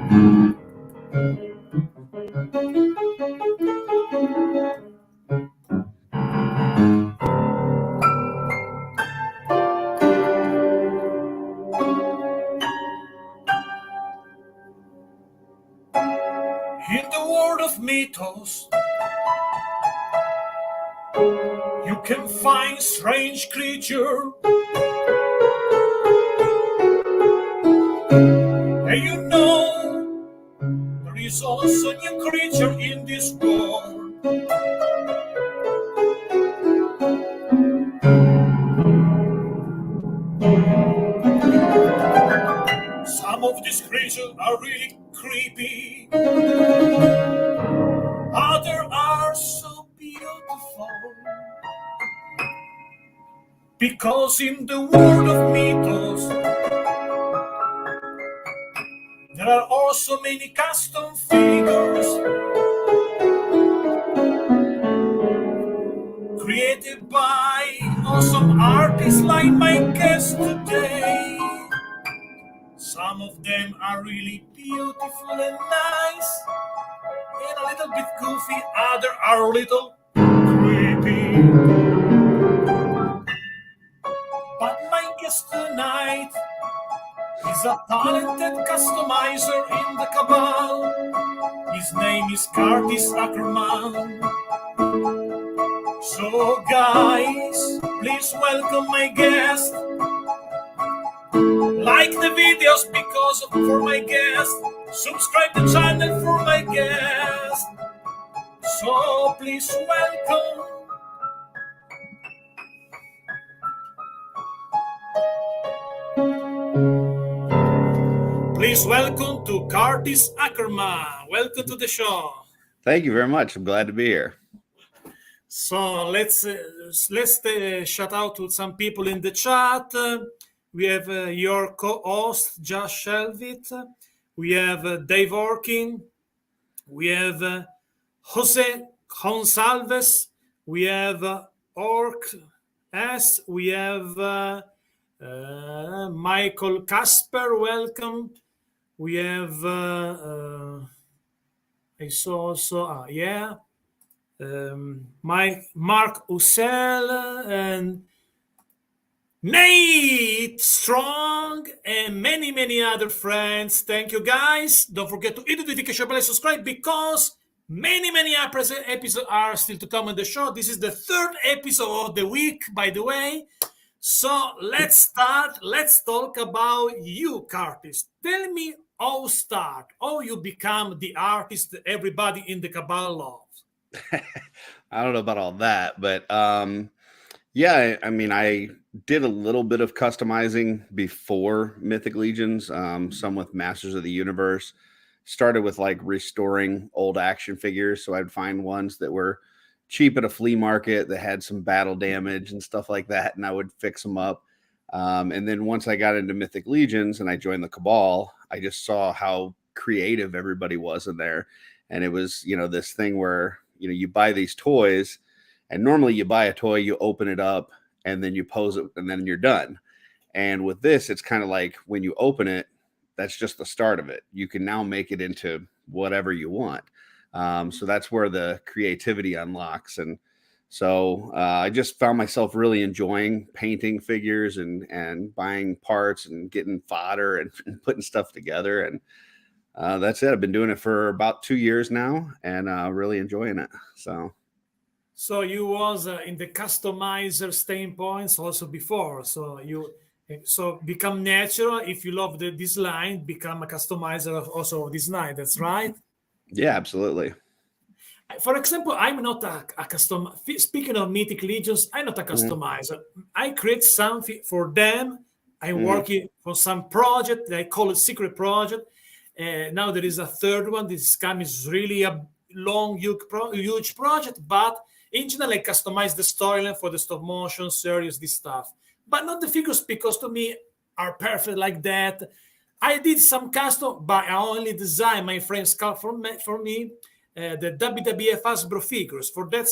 In the world of mythos, you can find strange creature, and you know there is also a new creature in this world. Some of these creatures are really creepy, others are so beautiful. Because in the world of mythos, there are also many custom figures created by awesome artists like my guest today. Some of them are really beautiful and nice, and a little bit goofy, others are a little creepy. But my guest tonight is a talented customizer in the cabal. His name is Curtis Akerman. So guys, please welcome my guest. Like the videos for my guest. Subscribe the channel for my guest. So please welcome. Please welcome to Curtis Akerman. Welcome to the show. Thank you very much. I'm glad to be here. So let's shout out to some people in the chat. We have your co-host Josh Shelvitt. We have Dave Orkin. We have Jose Gonsalves. We have Orc S. We have Michael Casper. Welcome. We have I saw also Mark Ussel and Nate Strong and many other friends. Thank you guys. Don't forget to hit the notification bell and subscribe because many episodes are still to come on the show. This is the third episode of the week, by the way. So let's start. Let's talk about you, Curtis. Tell me how you become the artist that everybody in the Cabal loves. I don't know about all that, but yeah, I mean, I did a little bit of customizing before Mythic Legions, some with Masters of the Universe. Started with like restoring old action figures, so I'd find ones that were cheap at a flea market that had some battle damage and stuff like that, and I would fix them up. And then once I got into Mythic Legions and I joined the Cabal, I just saw how creative everybody was in there. And it was, this thing where, you buy these toys, and normally you buy a toy, you open it up, and then you pose it, and then you're done. And with this, it's kind of like when you open it, that's just the start of it. You can now make it into whatever you want. So that's where the creativity unlocks. And so I just found myself really enjoying painting figures and buying parts and getting fodder and putting stuff together. And that's it. I've been doing it for about 2 years now and really enjoying it. So you was in the customizer standpoints also before. So become natural. If you love this line, become a customizer also of this line. That's right? Yeah, absolutely. For example, I'm not a custom. Speaking of Mythic Legions, I'm not a customizer. I create something for them. I'm working for some project. I call it secret project. Now there is a third one. This is really a long, huge project. But in general, I customize the storyline for the stop motion series, this stuff. But not the figures, because to me are perfect like that. I did some custom, but I only design my friends sculpt for me the WWF Hasbro figures. For that,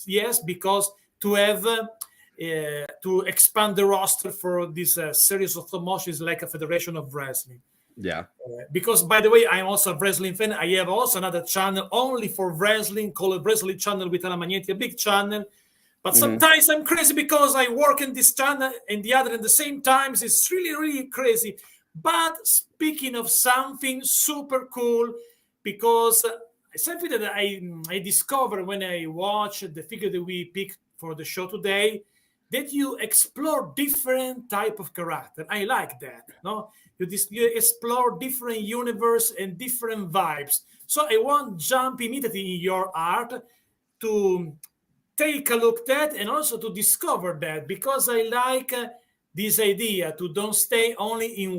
yes, because to have to expand the roster for this series of stop motion is like a federation of wrestling. Yeah. Because, by the way, I'm also a wrestling fan. I have also another channel only for wrestling called Wrestling Channel with Alamagnetti, a big channel. But sometimes I'm crazy because I work in this channel and the other at the same times. It's really, really crazy. But speaking of something super cool, because something that I discovered when I watched the figure that we picked for the show today, that you explore different type of character. I like that. No, you explore different universe and different vibes. So I want jump immediately in your art to take a look at that and also to discover that, because I like this idea to don't stay only in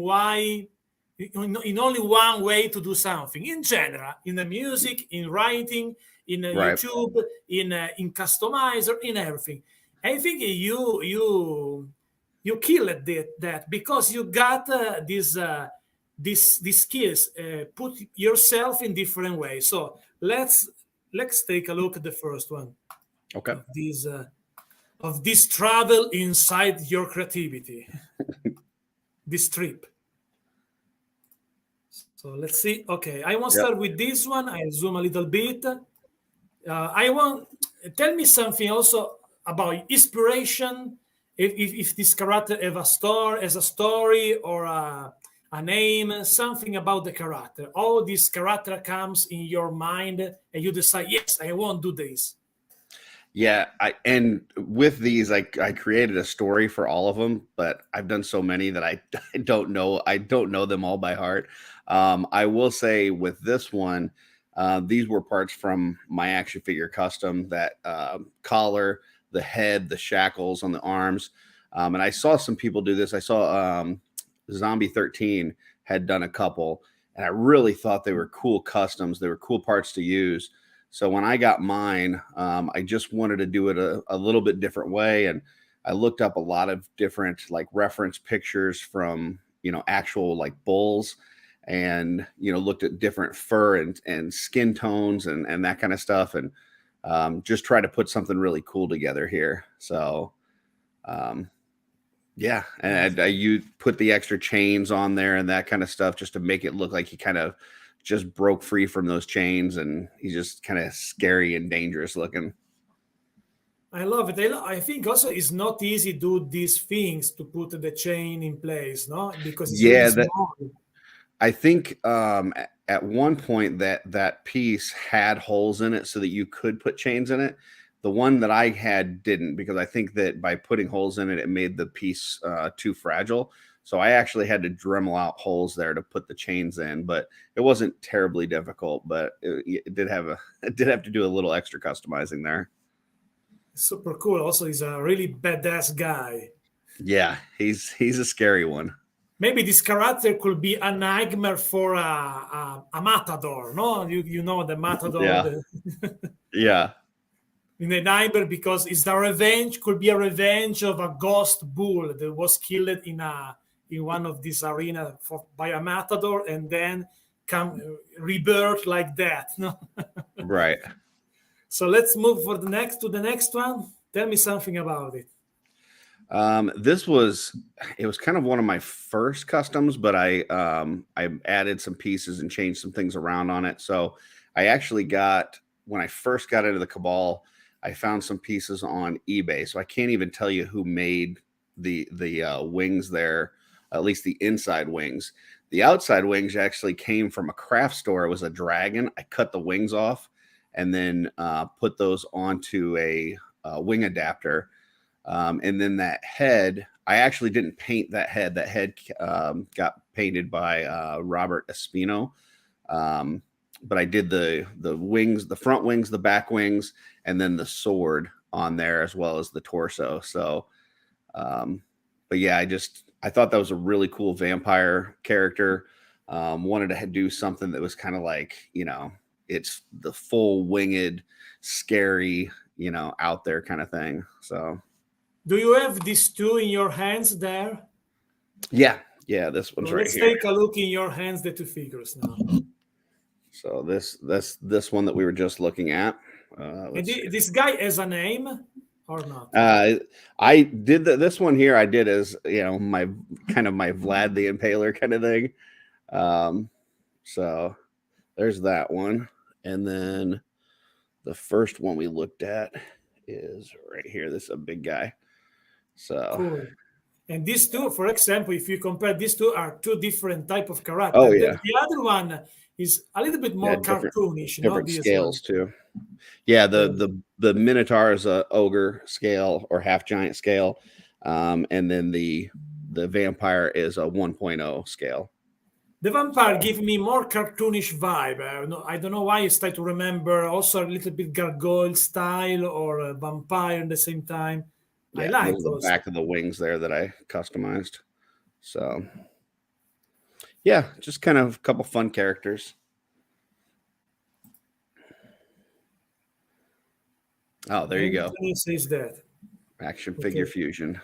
only one way to do something in general, in the music, in writing, in Right. YouTube, in customizer, in everything. I think you killed that because you got these skills, put yourself in different ways. So let's take a look at the first one Okay. of this travel inside your creativity, this trip. So let's see. Okay, I want to Yep. start with this one. I zoom a little bit. I want tell me something also about inspiration. If this character has a story or a name, something about the character. All this character comes in your mind, and you decide, yes, I want to do this. Yeah, and with these, I created a story for all of them, but I've done so many that I don't know. I don't know them all by heart. I will say with this one, these were parts from my action figure custom. That collar, the head, the shackles on the arms, and I saw some people do this. I saw Zombie 13 had done a couple, and I really thought they were cool customs. They were cool parts to use. So when I got mine, I just wanted to do it a little bit different way. And I looked up a lot of different like reference pictures from, actual like bulls, and, looked at different fur and skin tones and that kind of stuff. And just try to put something really cool together here. So, yeah. And you put the extra chains on there and that kind of stuff just to make it look like he kind of just broke free from those chains, and he's just kind of scary and dangerous looking. I love it. I think also it's not easy to do these things to put the chain in place, no? Because it's really small. I think at one point that piece had holes in it so that you could put chains in it. The one that I had didn't, because I think that by putting holes in it, it made the piece too fragile. So I actually had to Dremel out holes there to put the chains in, but it wasn't terribly difficult. But it did have to do a little extra customizing there. Super cool. Also, he's a really badass guy. Yeah, he's a scary one. Maybe this character could be a nightmare for a matador. No, you know the matador. Yeah. Yeah. In the nightmare, because it's the revenge. Could be a revenge of a ghost bull that was killed in one of these arenas by a matador, and then come rebirth like that. No? Right. So let's move to the next one. Tell me something about it. It was kind of one of my first customs, but I added some pieces and changed some things around on it. So I actually when I first got into the Cabal, I found some pieces on eBay. So I can't even tell you who made the wings there. At least the inside wings. The outside wings actually came from a craft store. It was a dragon. I cut the wings off and then put those onto a wing adapter. And then that head, I actually didn't paint that head. That head got painted by Robert Espino. But I did the wings, the front wings, the back wings, and then the sword on there, as well as the torso. So, but yeah, I thought that was a really cool vampire character. Wanted to do something that was kind of like, it's the full winged, scary, out there kind of thing. So, do you have these two in your hands there? Yeah, this one's right here. Let's take a look in your hands, the two figures now. So this one that we were just looking at. This guy has a name or not? I did this one here. I did as my Vlad the Impaler kind of thing. So there's that one. And then the first one we looked at is right here. This is a big guy. So, Cool. And these two, for example, if you compare these two, are two different type of character. oh The, yeah, the other one is a little bit yeah, more cartoonish, different this one. scales too. Yeah, Yeah. the Minotaur is a ogre scale or half giant scale, and then the vampire is a 1.0 scale. The vampire give me more cartoonish vibe. I don't know why I start to remember also a little bit gargoyle style or a vampire at the same time. I Yeah, like those are the those. back of the wings there that I customized. So yeah, just kind of a couple fun characters. Oh, there you go. Says that. Action figure Okay. fusion.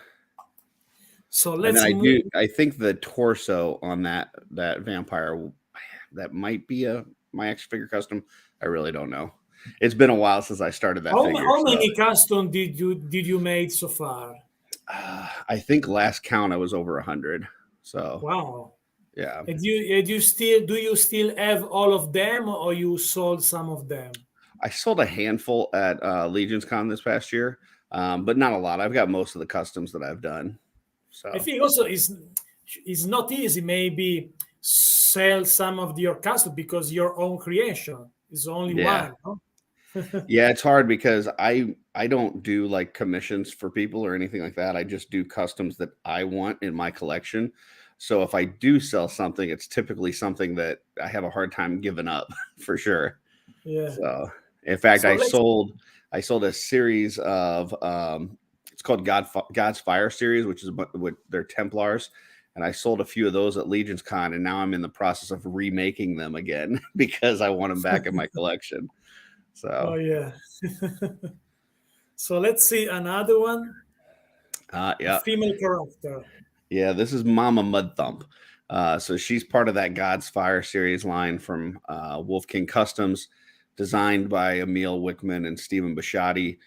So And then let's move. I think the torso on that vampire, that might be my action figure custom. I really don't know. It's been a while since I started that figure. How So many custom did you made so far? I think last count I was over 100. So Wow. yeah. And do you still have all of them, or you sold some of them? I sold a handful at Legion's Con this past year, but not a lot. I've got most of the customs that I've done. I So think also is not easy maybe sell some of your custom because your own creation is only yeah. one. No? Yeah, it's hard because I don't do like commissions for people or anything like that. I just do customs that I want in my collection. So if I do sell something, it's typically something that I have a hard time giving up for sure. Yeah. So in fact, So let's. I sold a series of it's called God's Fire series, which is with their Templars. And I sold a few of those at Legion's Con, and now I'm in the process of remaking them again because I want them back in my collection. Oh So yeah. So let's see another one. A yeah. female character. Yeah, this is Mama Mud Thump. So she's part of that God's Fire series line from Wolf King Customs, designed by Emil Wickman and Stephen Bisciotti.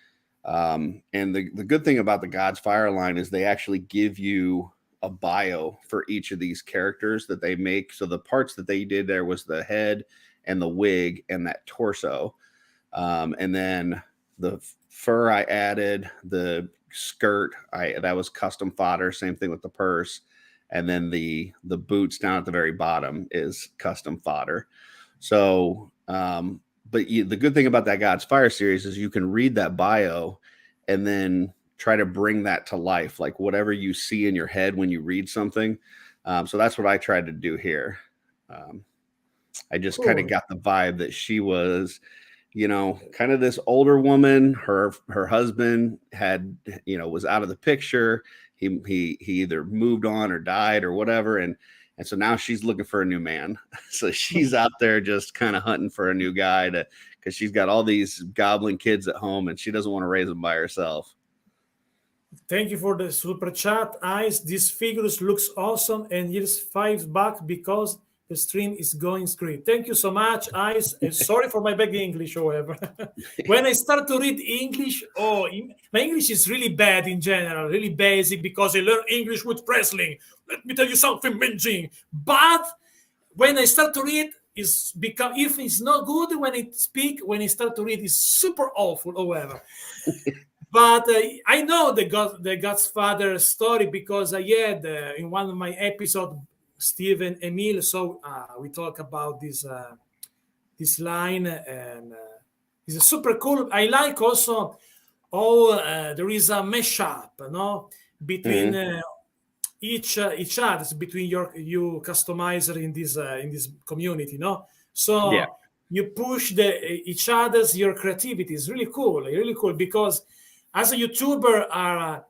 And the good thing about the God's Fire line is they actually give you a bio for each of these characters that they make. So the parts that they did there was the head and the wig and that torso. And then the fur I added, the skirt that was custom fodder, same thing with the purse, and then the boots down at the very bottom is custom fodder. So but the good thing about that God's Fire series is you can read that bio and then try to bring that to life, like whatever you see in your head when you read something. So that's what I tried to do here. I just kind of Cool. got the vibe that she was, kind of this older woman. Her husband had, was out of the picture. He either moved on or died or whatever, and so now she's looking for a new man. So she's out there just kind of hunting for a new guy because she's got all these goblin kids at home and she doesn't want to raise them by herself. Thank you for the super chat, Ice. This figures looks awesome, and here's $5 because the stream is going great. Thank you so much, Ice. Sorry for my bad English, however. When I start to read English, my English is really bad in general, really basic because I learned English with wrestling. Let me tell you something, Minjing. But when I start to read, if it's not good when I speak, when I start to read, it's super awful, however. But I know the God's Father story because I had in one of my episodes, Steve and Emil. So we talk about this line, and it's super cool. I like also how there is a mashup, between each other, between you customizer in this community, Yeah. So you push each other's your creativity. Is really cool because as a YouTuber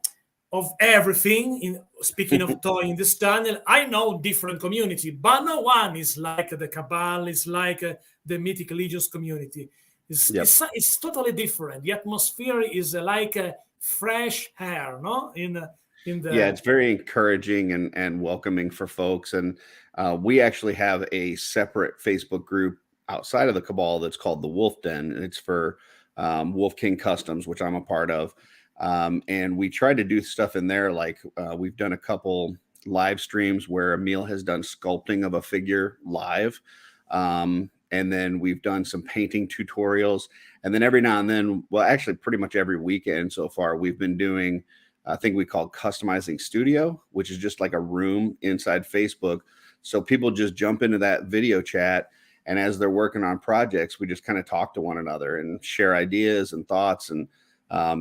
of everything, speaking of toy in this channel, I know different community, but no one is like the Cabal, is like the Mythic Legions community. Yep. It's totally different. The atmosphere is like fresh air, no? Yeah, it's very encouraging and welcoming for folks. And we actually have a separate Facebook group outside of the Cabal that's called the Wolf Den. And it's for Wolf King Customs, which I'm a part of. And we try to do stuff in there. Like we've done a couple live streams where Emil has done sculpting of a figure live. And then we've done some painting tutorials. And then every now and then, well, actually pretty much every weekend so far, we've been doing a thing we call Customizing Studio, which is just like a room inside Facebook. So people just jump into that video chat, and as they're working on projects, we just kind of talk to one another and share ideas and thoughts. And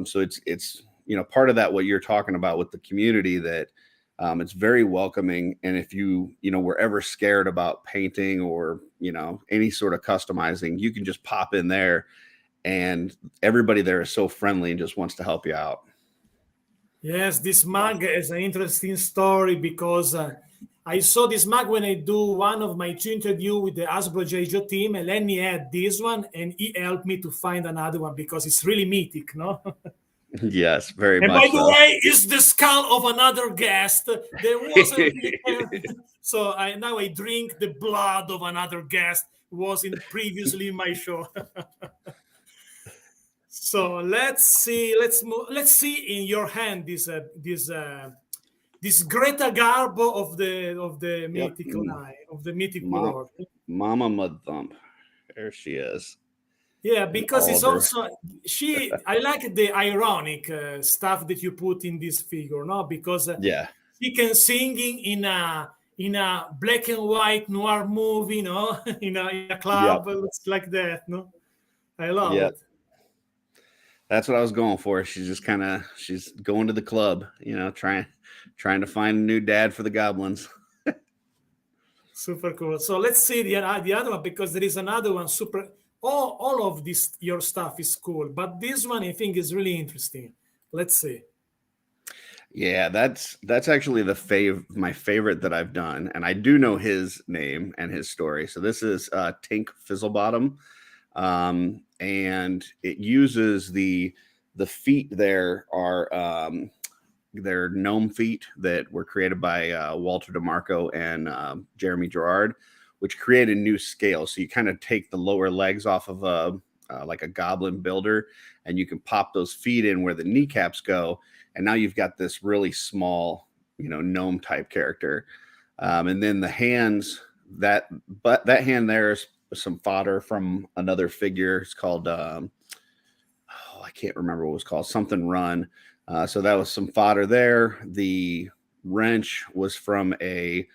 so it's part of that, what you're talking about with the community, that it's very welcoming. And if you were ever scared about painting or any sort of customizing, you can just pop in there, and everybody there is so friendly and just wants to help you out. Yes, this mug is an interesting story because I saw this mug when I do one of my two interview with the Hasbro JJ team, and Lenny had this one, and he helped me to find another one because it's really mythic, no? Yes, very And much. by the way, it's the skull of another guest. There wasn't so now I drink the blood of another guest who was previously in my show. So let's see in your hand this Greta Garbo of the mythic line, of the mythic world. Mama Mudthump. There she is. Yeah, because it's also I like the ironic stuff that you put in this figure, no? Because she can sing in a black and white noir movie, no? in a club, looks like that, no? I love it. That's what I was going for. She's just she's going to the club, trying to find a new dad for the goblins. Super cool. So let's see the other one, because there is another one. All of this, your stuff is cool, but this one I think is really interesting. Let's see. Yeah, that's actually my favorite that I've done, and I do know his name and his story. So this is Tink Fizzlebottom. And it uses the feet there are they're gnome feet that were created by Walter DeMarco and Jeremy Gerard, which create a new scale. So you kind of take the lower legs off of like a goblin builder, and you can pop those feet in where the kneecaps go, and now you've got this really small gnome type character. And then the hands, that hand there is some fodder from another figure. It's called I can't remember what it was called, something Run. So that was some fodder there. The wrench was from a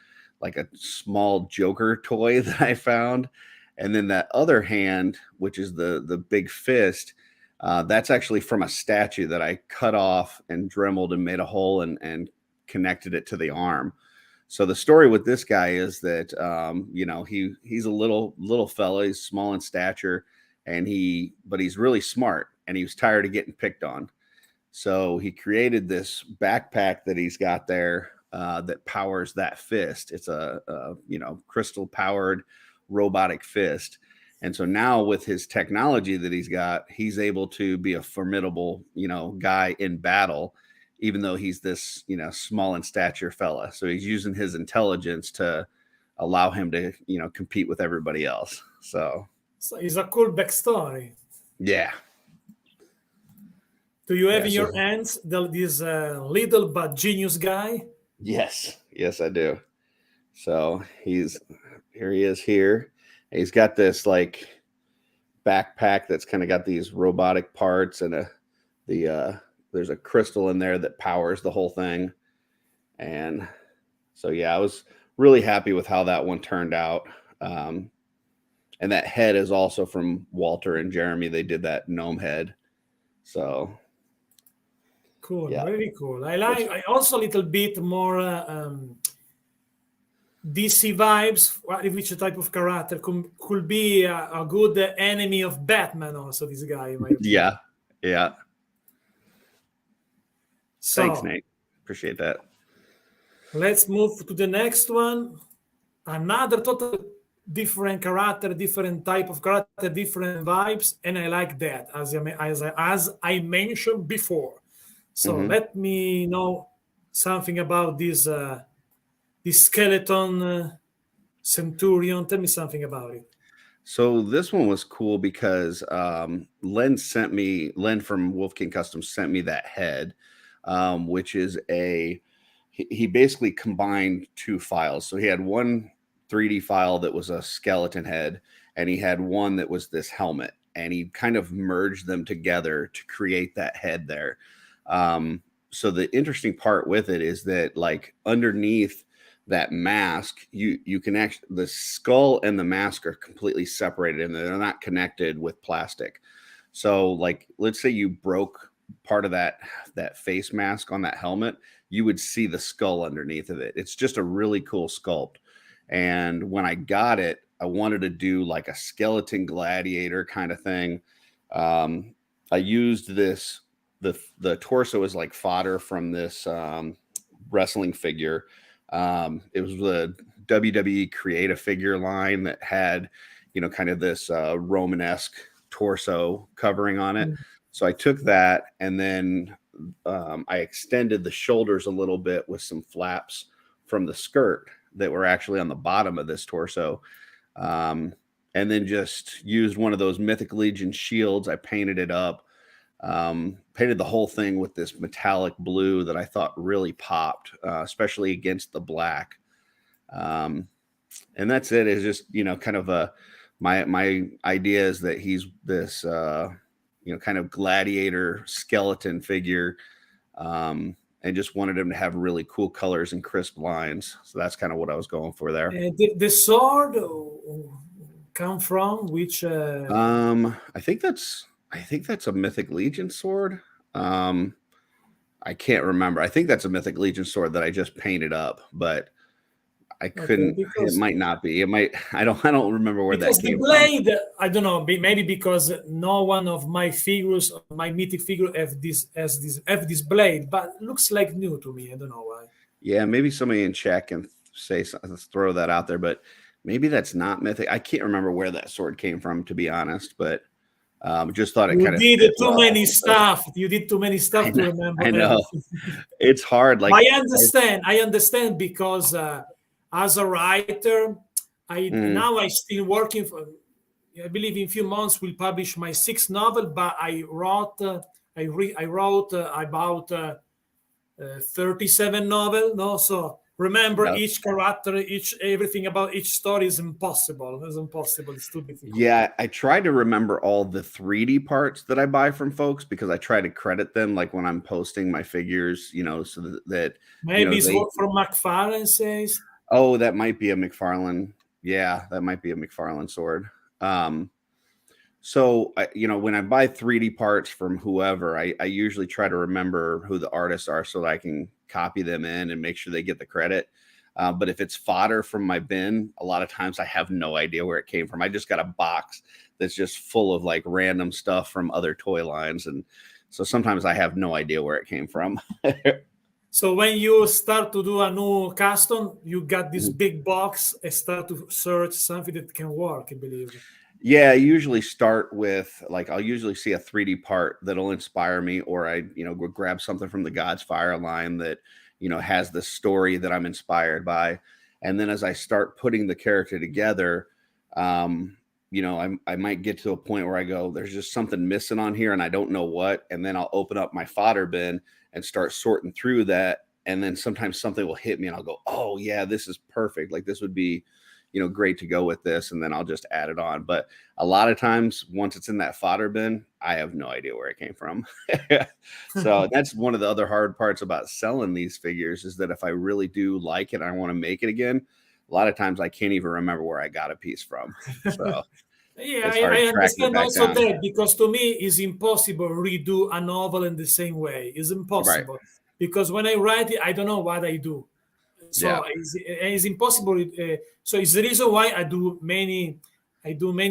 small Joker toy that I found. And then that other hand, which is the big fist, that's actually from a statue that I cut off and dremeled and made a hole and connected it to the arm. So the story with this guy is that, he's a little fella. He's small in stature, but he's really smart, and he was tired of getting picked on. So he created this backpack that he's got there that powers that fist. It's a crystal powered robotic fist. And so now with his technology that he's got, he's able to be a formidable, guy in battle, even though he's this, small in stature fella. So he's using his intelligence to allow him to, compete with everybody else. So it's a cool backstory. Yeah. Do you have in your hands this little but genius guy? Yes, I do. So he is here. He's got this like backpack that's kind of got these robotic parts, and there's a crystal in there that powers the whole thing. And so, I was really happy with how that one turned out. And that head is also from Walter and Jeremy. They did that gnome head. So cool, very cool. I also a little bit more DC vibes. Which type of character could be a good enemy of Batman? Also, this guy. Yeah. So, thanks, Nate. Appreciate that. Let's move to the next one. Another total different character, different type of character, different vibes, and I like that, as I mentioned before. So let me know something about this skeleton centurion. Tell me something about it. So this one was cool because Len from Wolf King Customs sent me that head, which is a he basically combined two files. So he had one 3D file that was a skeleton head, and he had one that was this helmet, and he kind of merged them together to create that head there. So the interesting part with it is that, like, underneath that mask, you can actually, the skull and the mask are completely separated, and they're not connected with plastic. So, like, let's say you broke part of that face mask on that helmet, you would see the skull underneath of it. It's just a really cool sculpt. And when I got it, I wanted to do like a skeleton gladiator kind of thing. I used this, the torso is like fodder from this wrestling figure. It was the WWE Create a Figure line that had, kind of this Romanesque torso covering on it. So I took that, and then I extended the shoulders a little bit with some flaps from the skirt that were actually on the bottom of this torso. And then just used one of those Mythic Legion shields. I painted it up, painted the whole thing with this metallic blue that I thought really popped, especially against the black. And that's it. It's just, kind of my idea is that he's this, kind of gladiator skeleton figure, and just wanted him to have really cool colors and crisp lines. So that's kind of what I was going for there. The sword come from which? I think that's a Mythic Legion sword. I can't remember. I think that's a Mythic Legion sword that I just painted up, but I couldn't. It might not be. It might. I don't remember where that came from. The blade, I don't know. Maybe because no one of my figures, my Mythic figure, have this blade, but looks like new to me. I don't know why. Yeah, maybe somebody in chat can throw that out there, but maybe that's not Mythic. I can't remember where that sword came from, to be honest. But just thought it kind of. You did too many stuff. You did too many stuff to remember. I know. It's hard. Like I understand because. As a writer, now I'm still working for. I believe in a few months we'll publish my 6th novel. But I wrote about 37 novels. No, so remember each character, everything about each story is impossible. It's impossible. It's too difficult. Yeah, I try to remember all the 3D parts that I buy from folks because I try to credit them, like when I'm posting my figures, so that maybe it's what from McFarlane says. Oh, that might be a McFarlane. Yeah, that might be a McFarlane sword. So, when I buy 3D parts from whoever, I usually try to remember who the artists are so that I can copy them in and make sure they get the credit. But if it's fodder from my bin, a lot of times I have no idea where it came from. I just got a box that's just full of like random stuff from other toy lines. And so sometimes I have no idea where it came from. So when you start to do a new custom, you got this big box and start to search something that can work, I believe. Yeah, I usually start with, like, I'll usually see a 3D part that'll inspire me, or I, go grab something from the God's Fire line that, has the story that I'm inspired by. And then as I start putting the character together, I might get to a point where I go, there's just something missing on here and I don't know what. And then I'll open up my fodder bin and start sorting through that. And then sometimes something will hit me and I'll go, oh yeah, this is perfect. Like this would be, great to go with this. And then I'll just add it on. But a lot of times once it's in that fodder bin, I have no idea where it came from. So that's one of the other hard parts about selling these figures is that if I really do like it, and I want to make it again, a lot of times I can't even remember where I got a piece from. So yeah, I understand also that because to me it's impossible to redo a novel in the same way. It's impossible. Right. Because when I write it, I don't know what I do. So it's impossible. So it's the reason why I do many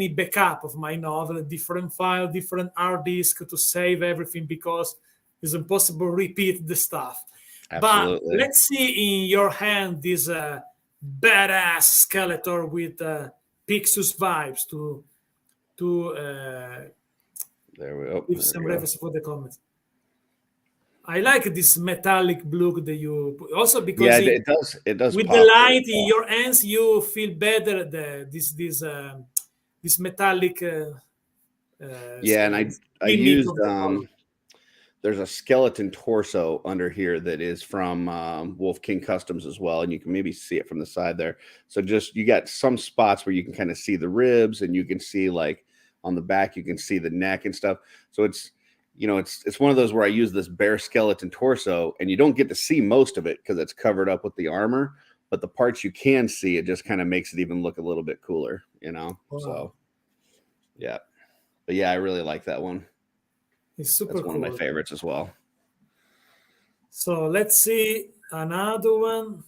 backup of my novel, different file, different hard disk to save everything because it's impossible to repeat the stuff. Absolutely. But let's see in your hand this badass Skeletor with Pixus vibes to there we go. Give some reference for the comments. I like this metallic blue that you put. Also because it does. With the light in your hands, you feel better. This metallic. And I used there's a skeleton torso under here that is from Wolf King Customs as well, and you can maybe see it from the side there. So just you got some spots where you can kind of see the ribs, and you can see like on the back you can see the neck and stuff. So it's it's one of those where I use this bare skeleton torso, and you don't get to see most of it because it's covered up with the armor. But the parts you can see, it just kind of makes it even look a little bit cooler, Wow. So yeah, but yeah, I really like that one. It's super That's cool. one of my favorites as well. So let's see another one.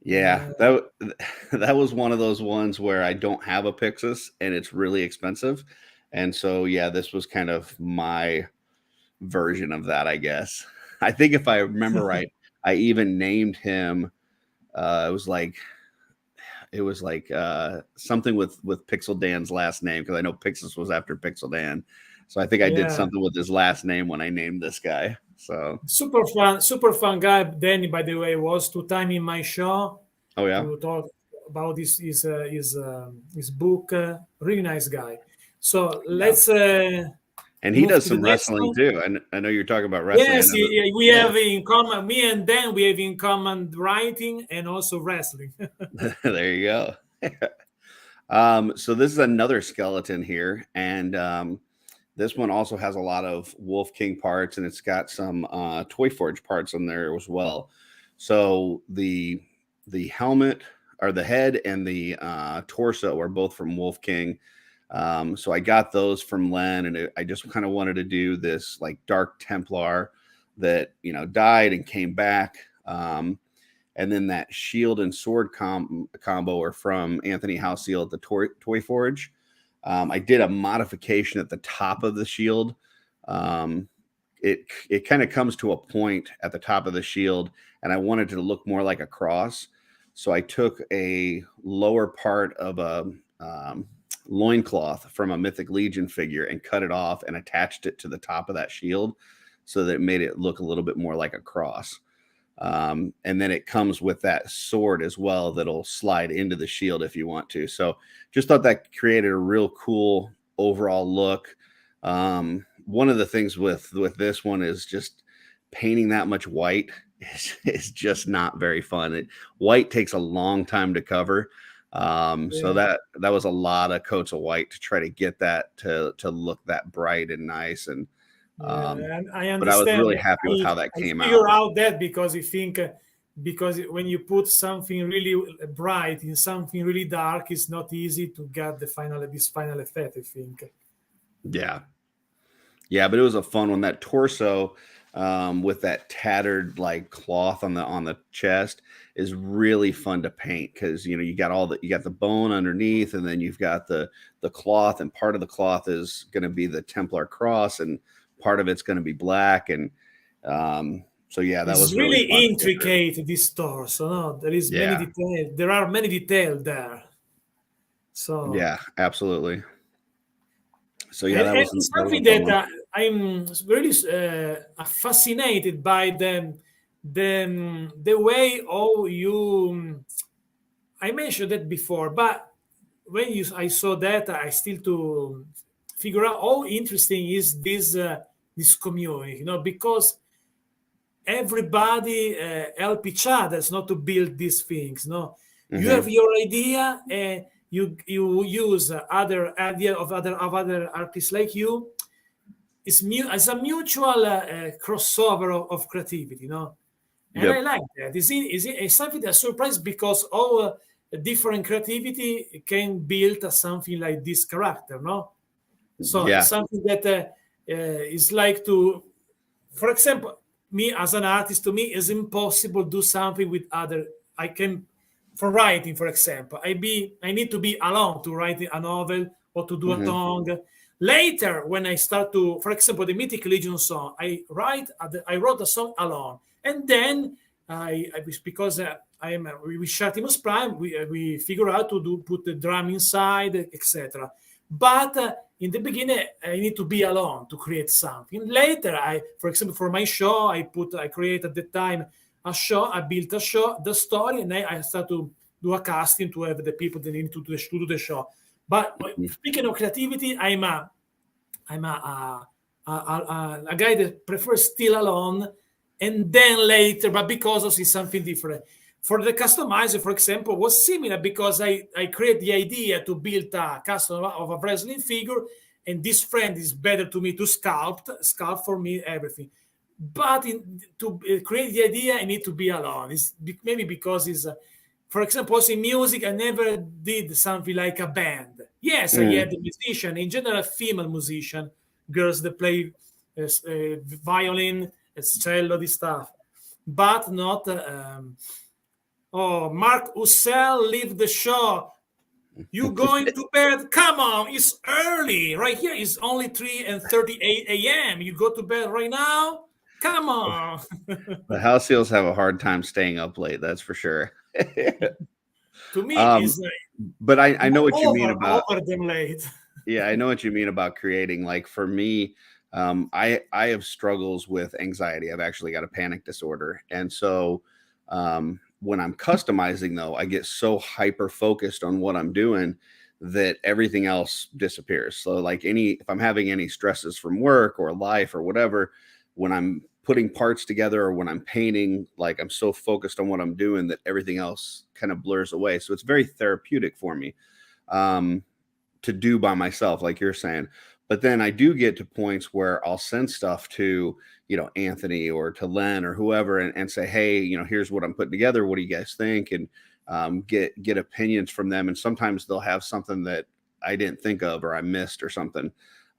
Yeah, that was one of those ones where I don't have a Pixis and it's really expensive. And so yeah, this was kind of my version of that, I guess. I think if I remember right, I even named him it was like something with Pixel Dan's last name, because I know Pixis was after Pixel Dan. So I think I did something with his last name when I named this guy. So super fun guy. Danny, by the way, was 2 times in my show. Oh yeah, to talk about his book. Really nice guy. So let's. And he does some wrestling too. I know you're talking about wrestling. Yes, we have in common. Me and Dan, we have in common writing and also wrestling. There you go. So this is another skeleton here, and this one also has a lot of Wolf King parts, and it's got some Toy Forge parts in there as well. So the helmet, or the head, and the torso are both from Wolf King. So I got those from Len, and I just kind of wanted to do this like Dark Templar that died and came back. And then that shield and sword combo are from Anthony Houseel at the Toy Forge. I did a modification at the top of the shield. It kind of comes to a point at the top of the shield, and I wanted it to look more like a cross. So I took a lower part of a loincloth from a Mythic Legion figure and cut it off and attached it to the top of that shield, so that it made it look a little bit more like a cross. And then it comes with that sword as well that'll slide into the shield if you want to. So just thought that created a real cool overall look. One of the things with this one is just painting that much white is just not very fun. White takes a long time to cover. So that was a lot of coats of white to try to get that to look that bright and nice. And and I understand. But I was really happy with how that came out. I figure out that because you think because when you put something really bright in something really dark, it's not easy to get this final effect, I think. Yeah, but it was a fun one. That torso with that tattered like cloth on the chest is really fun to paint, because you got the bone underneath, and then you've got the cloth, and part of the cloth is going to be the Templar cross, and part of it's going to be black, and so yeah, that was really intricate, this torso. No, there is many details. There are many details there. So yeah, absolutely. So yeah, that was something that I'm really fascinated by the way you. I mentioned that before, but when I saw that, I still to figure out how interesting is this community, because everybody help each other not to build these things. Mm-hmm. You have your idea, and you use other idea of other artists like you. It's a mutual crossover of creativity, and I like that. It's something that surprised, because all different creativity can build something like this character, no? So it's something that is like to, for example, me as an artist, to me, is impossible to do something with other. I can, for writing, for example, I need to be alone to write a novel or to do a song. Later, when I start to, for example, the Mythic Legion song, I wrote a song alone, and then because we shot Optimus Prime, we figure out to put the drum inside, etc. But in the beginning, I need to be alone to create something. Later, for example, for my show, I create at the time a show. I built a show, the story, and then I start to do a casting to have the people that need to do the show. But speaking of creativity, I'm a a guy that prefers still alone, and then later, but because of it's something different. For the customizer, for example, was similar because I create the idea to build a custom of a wrestling figure, and this friend is better to me to sculpt for me everything. But to create the idea, I need to be alone. It's maybe because it's, for example, also in music, I never did something like a band. Yes, I had a musician, in general, female musician, girls that play violin, cello, this stuff, but not. Oh, Mark Ussel, leave the show. You going to bed? Come on, it's early. Right here it's only 3:38 a.m. You go to bed right now? Come on. The house seals have a hard time staying up late. That's for sure. To me, it's but I know what you mean about over them late. Yeah, I know what you mean about creating. Like for me, I have struggles with anxiety. I've actually got a panic disorder, and so when I'm customizing, though, I get so hyper focused on what I'm doing that everything else disappears. So, like if I'm having any stresses from work or life or whatever, when I'm putting parts together or when I'm painting, like I'm so focused on what I'm doing that everything else kind of blurs away. So it's very therapeutic for me. To do by myself, like you're saying. But then I do get to points where I'll send stuff to, Anthony or to Len or whoever and say, hey, here's what I'm putting together. What do you guys think? And get opinions from them. And sometimes they'll have something that I didn't think of or I missed or something.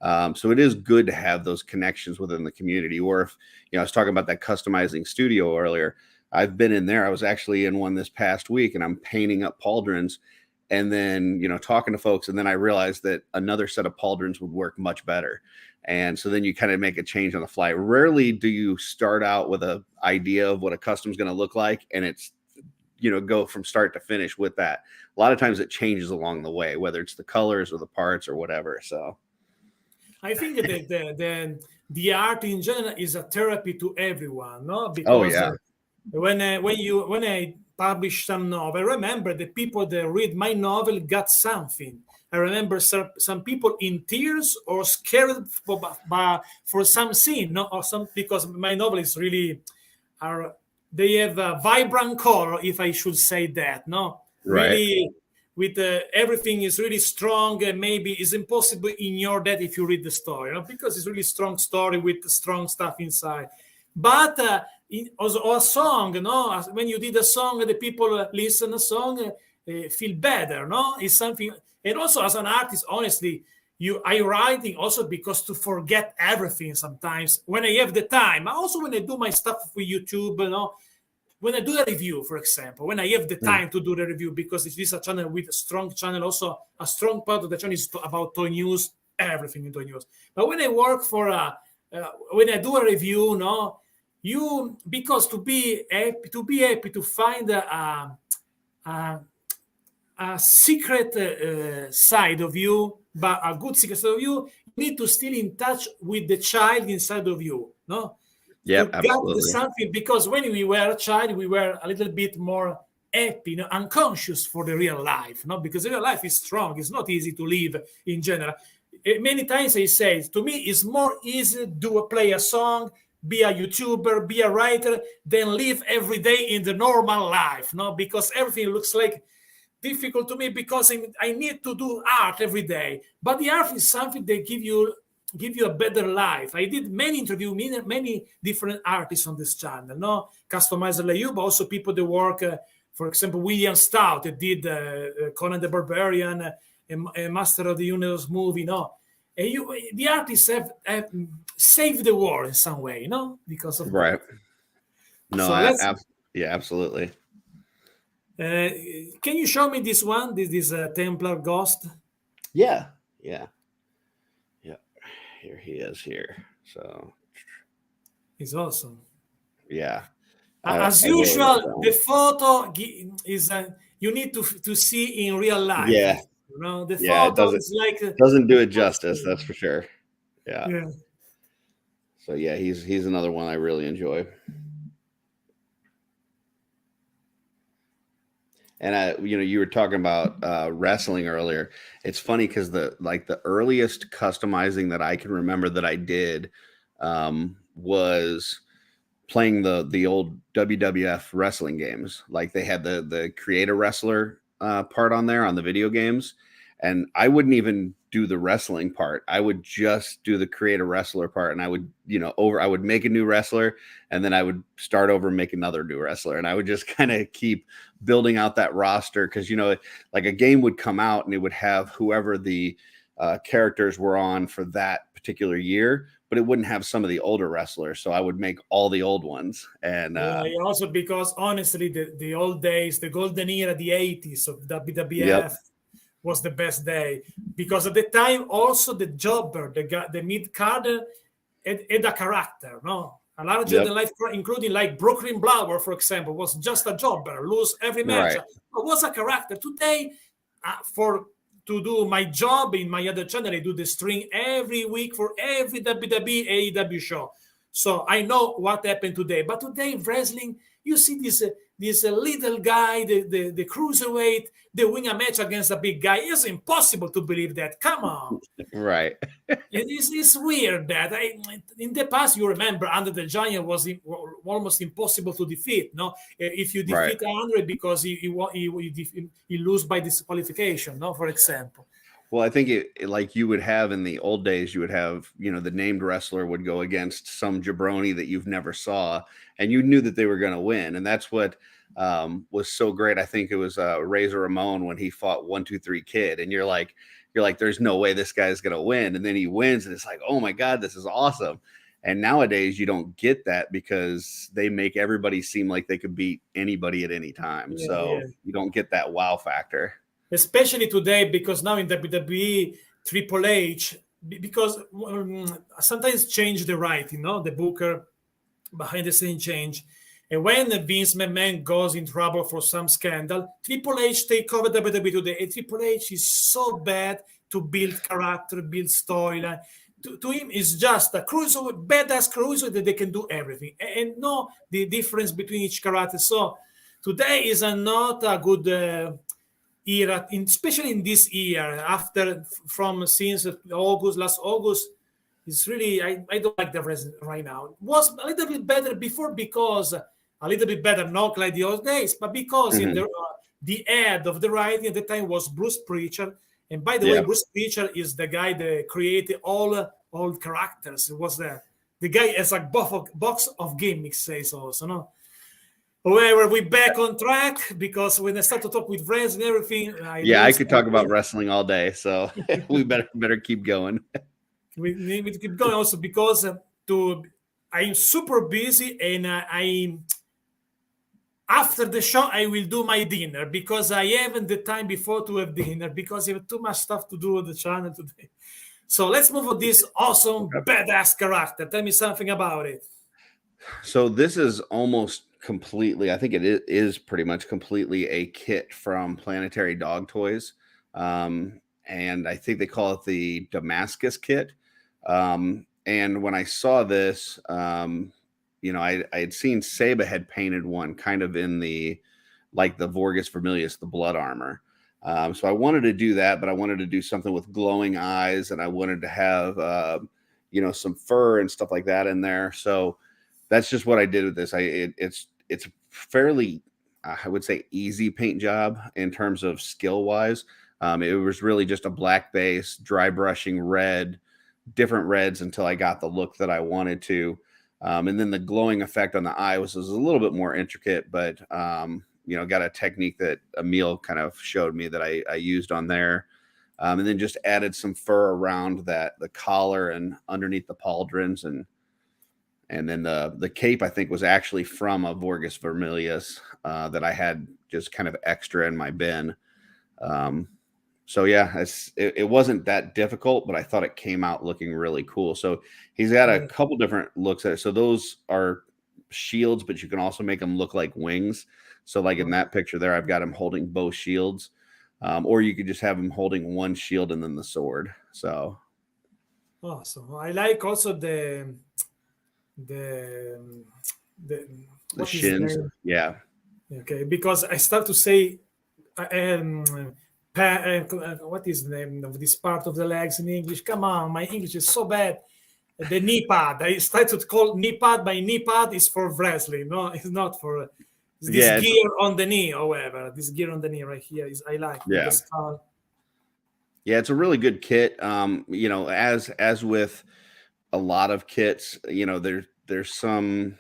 So it is good to have those connections within the community. Or if, I was talking about that customizing studio earlier, I've been in there. I was actually in one this past week and I'm painting up pauldrons. And then, talking to folks, and then I realized that another set of pauldrons would work much better. And so then you kind of make a change on the fly. Rarely do you start out with an idea of what a custom's going to look like, and it's, go from start to finish with that. A lot of times it changes along the way, whether it's the colors or the parts or whatever. So I think that the art in general is a therapy to everyone, no? oh Because yeah, when I publish some novel, I remember the people that read my novel got something. I remember some people in tears or scared for some scene, no, or some because my novel is really are they have a vibrant color, if I should say that, no, right, really with everything is really strong and maybe it's impossible ignore that if you read the story, no? Because it's really strong story with strong stuff inside. But also a song, no, when you did a song, the people listen a song, feel better, no, it's something. And also as an artist, honestly, I writing also because to forget everything sometimes when I have the time. Also when I do my stuff for YouTube, when I do a review, for example, when I have the time to do the review, because it is a channel with a strong channel, also a strong part of the channel is about toy news, everything in toy news. But when I work for when I do a review, no, because to be happy to find a, a secret side of you, but a good secret side of you, you need to still in touch with the child inside of you, no? To yep, get the absolutely, something, because when we were a child, we were a little bit more happy, unconscious for the real life, no? Because real life is strong. It's not easy to live in general. Many times I say, to me, it's more easy to play a song, be a YouTuber, be a writer, than live every day in the normal life, no? Because everything looks like difficult to me because I need to do art every day. But the art is something that give you a better life. I did many interviews, many different artists on this channel, no? Customizer like you, but also people that work, for example, William Stout that did Conan the Barbarian, a Master of the Universe movie, no? And the artists have saved the world in some way, no? Because of right. that. No, So let's. yeah, absolutely. Can you show me this one? This Templar Ghost. Yeah, yeah, yeah. Here he is here. So It's awesome. yeah, As I really like usual, that the one. photo is you need to see in real life. Yeah, The yeah. It photo doesn't is like doesn't do it justice. That's for sure. Yeah. yeah. So yeah, he's another one I really enjoy. And you were talking about wrestling earlier. It's funny because the earliest customizing that I can remember that I did was playing the old WWF wrestling games. Like they had the create a wrestler part on there on the video games, and I wouldn't even do the wrestling part. I would just do the create a wrestler part, and I would I would make a new wrestler, and then I would start over and make another new wrestler, and I would just kind of keep building out that roster because like a game would come out and it would have whoever the characters were on for that particular year, but it wouldn't have some of the older wrestlers. So I would make all the old ones. And Yeah, also because honestly, the old days, the golden era, the 80s of yep, WWF was the best day because at the time also the jobber, the guy, the mid carder, had a character, no, a larger yep, than life, including like Brooklyn Blower, for example, was just a jobber, lose every match, right, but was a character. Today, for to do my job in my other channel, I do the string every week for every WWE AEW show. So I know what happened today. But today, wrestling, you see this little guy, the cruiserweight, they win a match against a big guy. It's impossible to believe that. Come on. right, It's weird that in the past, you remember, Under the Giant was almost impossible to defeat. No, if you right. defeat Andre because he lose by disqualification. No, for example. Well, I think like you would have in the old days, you would have, the named wrestler would go against some jabroni that you've never saw, and you knew that they were going to win. And that's what was so great. I think it was Razor Ramon when he fought 1-2-3 Kid, and you're like, there's no way this guy's going to win. And then he wins, and it's like, oh my God, this is awesome. And nowadays you don't get that because they make everybody seem like they could beat anybody at any time. Yeah, So yeah. you don't get that wow factor. Especially today because now in WWE, Triple H, because sometimes change the writing, the booker behind the scene change. And when Vince McMahon goes in trouble for some scandal, Triple H take over WWE today. And Triple H is so bad to build character, build storyline. To him, it's just a cruiser, badass cruiser that they can do everything and know the difference between each character. So today is not a good era, especially in this year, after from since last August, it's really I don't like the resin right now. It was a little bit better before because a little bit better, not like the old days, but because in Mhm. the head of the writing at the time was Bruce Prichard. And by the way, Yeah. Bruce Prichard is the guy that created all characters. It was the guy as a box of gimmicks says also, no? However, we're back on track because when I start to talk with friends and everything, I Yeah, I lose could talk about everything. wrestling all day, so we better keep going. We need to keep going also because to I'm super busy and I after the show I will do my dinner because I haven't the time before to have dinner because I have too much stuff to do on the channel today. So let's move on this awesome Okay. badass character. Tell me something about it. So this is almost completely, I think is pretty much completely a kit from Planetary Dog Toys. And I think they call it the Damascus kit. And when I saw this, I had seen Saba had painted one kind of in the like the Vorgus Vermilius, the blood armor. So I wanted to do that, but I wanted to do something with glowing eyes, and I wanted to have some fur and stuff like that in there. So that's just what I did with this. It's fairly, I would say, easy paint job in terms of skill wise. It was really just a black base, dry brushing red, different reds until I got the look that I wanted to. And then the glowing effect on the eye was a little bit more intricate, but got a technique that Emil kind of showed me that I used on there. And then just added some fur around the collar and underneath the pauldrons, and then the cape I think was actually from a Vorgus Vermilius that I had just kind of extra in my bin. So yeah, it wasn't that difficult, but I thought it came out looking really cool. So he's got a Yeah. couple different looks at it. So those are shields, but you can also make them look like wings. So like in that picture there, I've got him holding both shields, or you could just have him holding one shield and then the sword. So Awesome. I like also the the what is the shins, name? yeah, Okay, because I start to say what is the name of this part of the legs in English? Come on, my English is so bad. The knee pad. I started to call knee pad. My knee pad is for wrestling. No, it's not for. It's this Yeah, gear on the knee. However, this gear on the knee right here is I like with the yeah. skull. Yeah, it's a really good kit. You know, as with a lot of kits, you know, there's some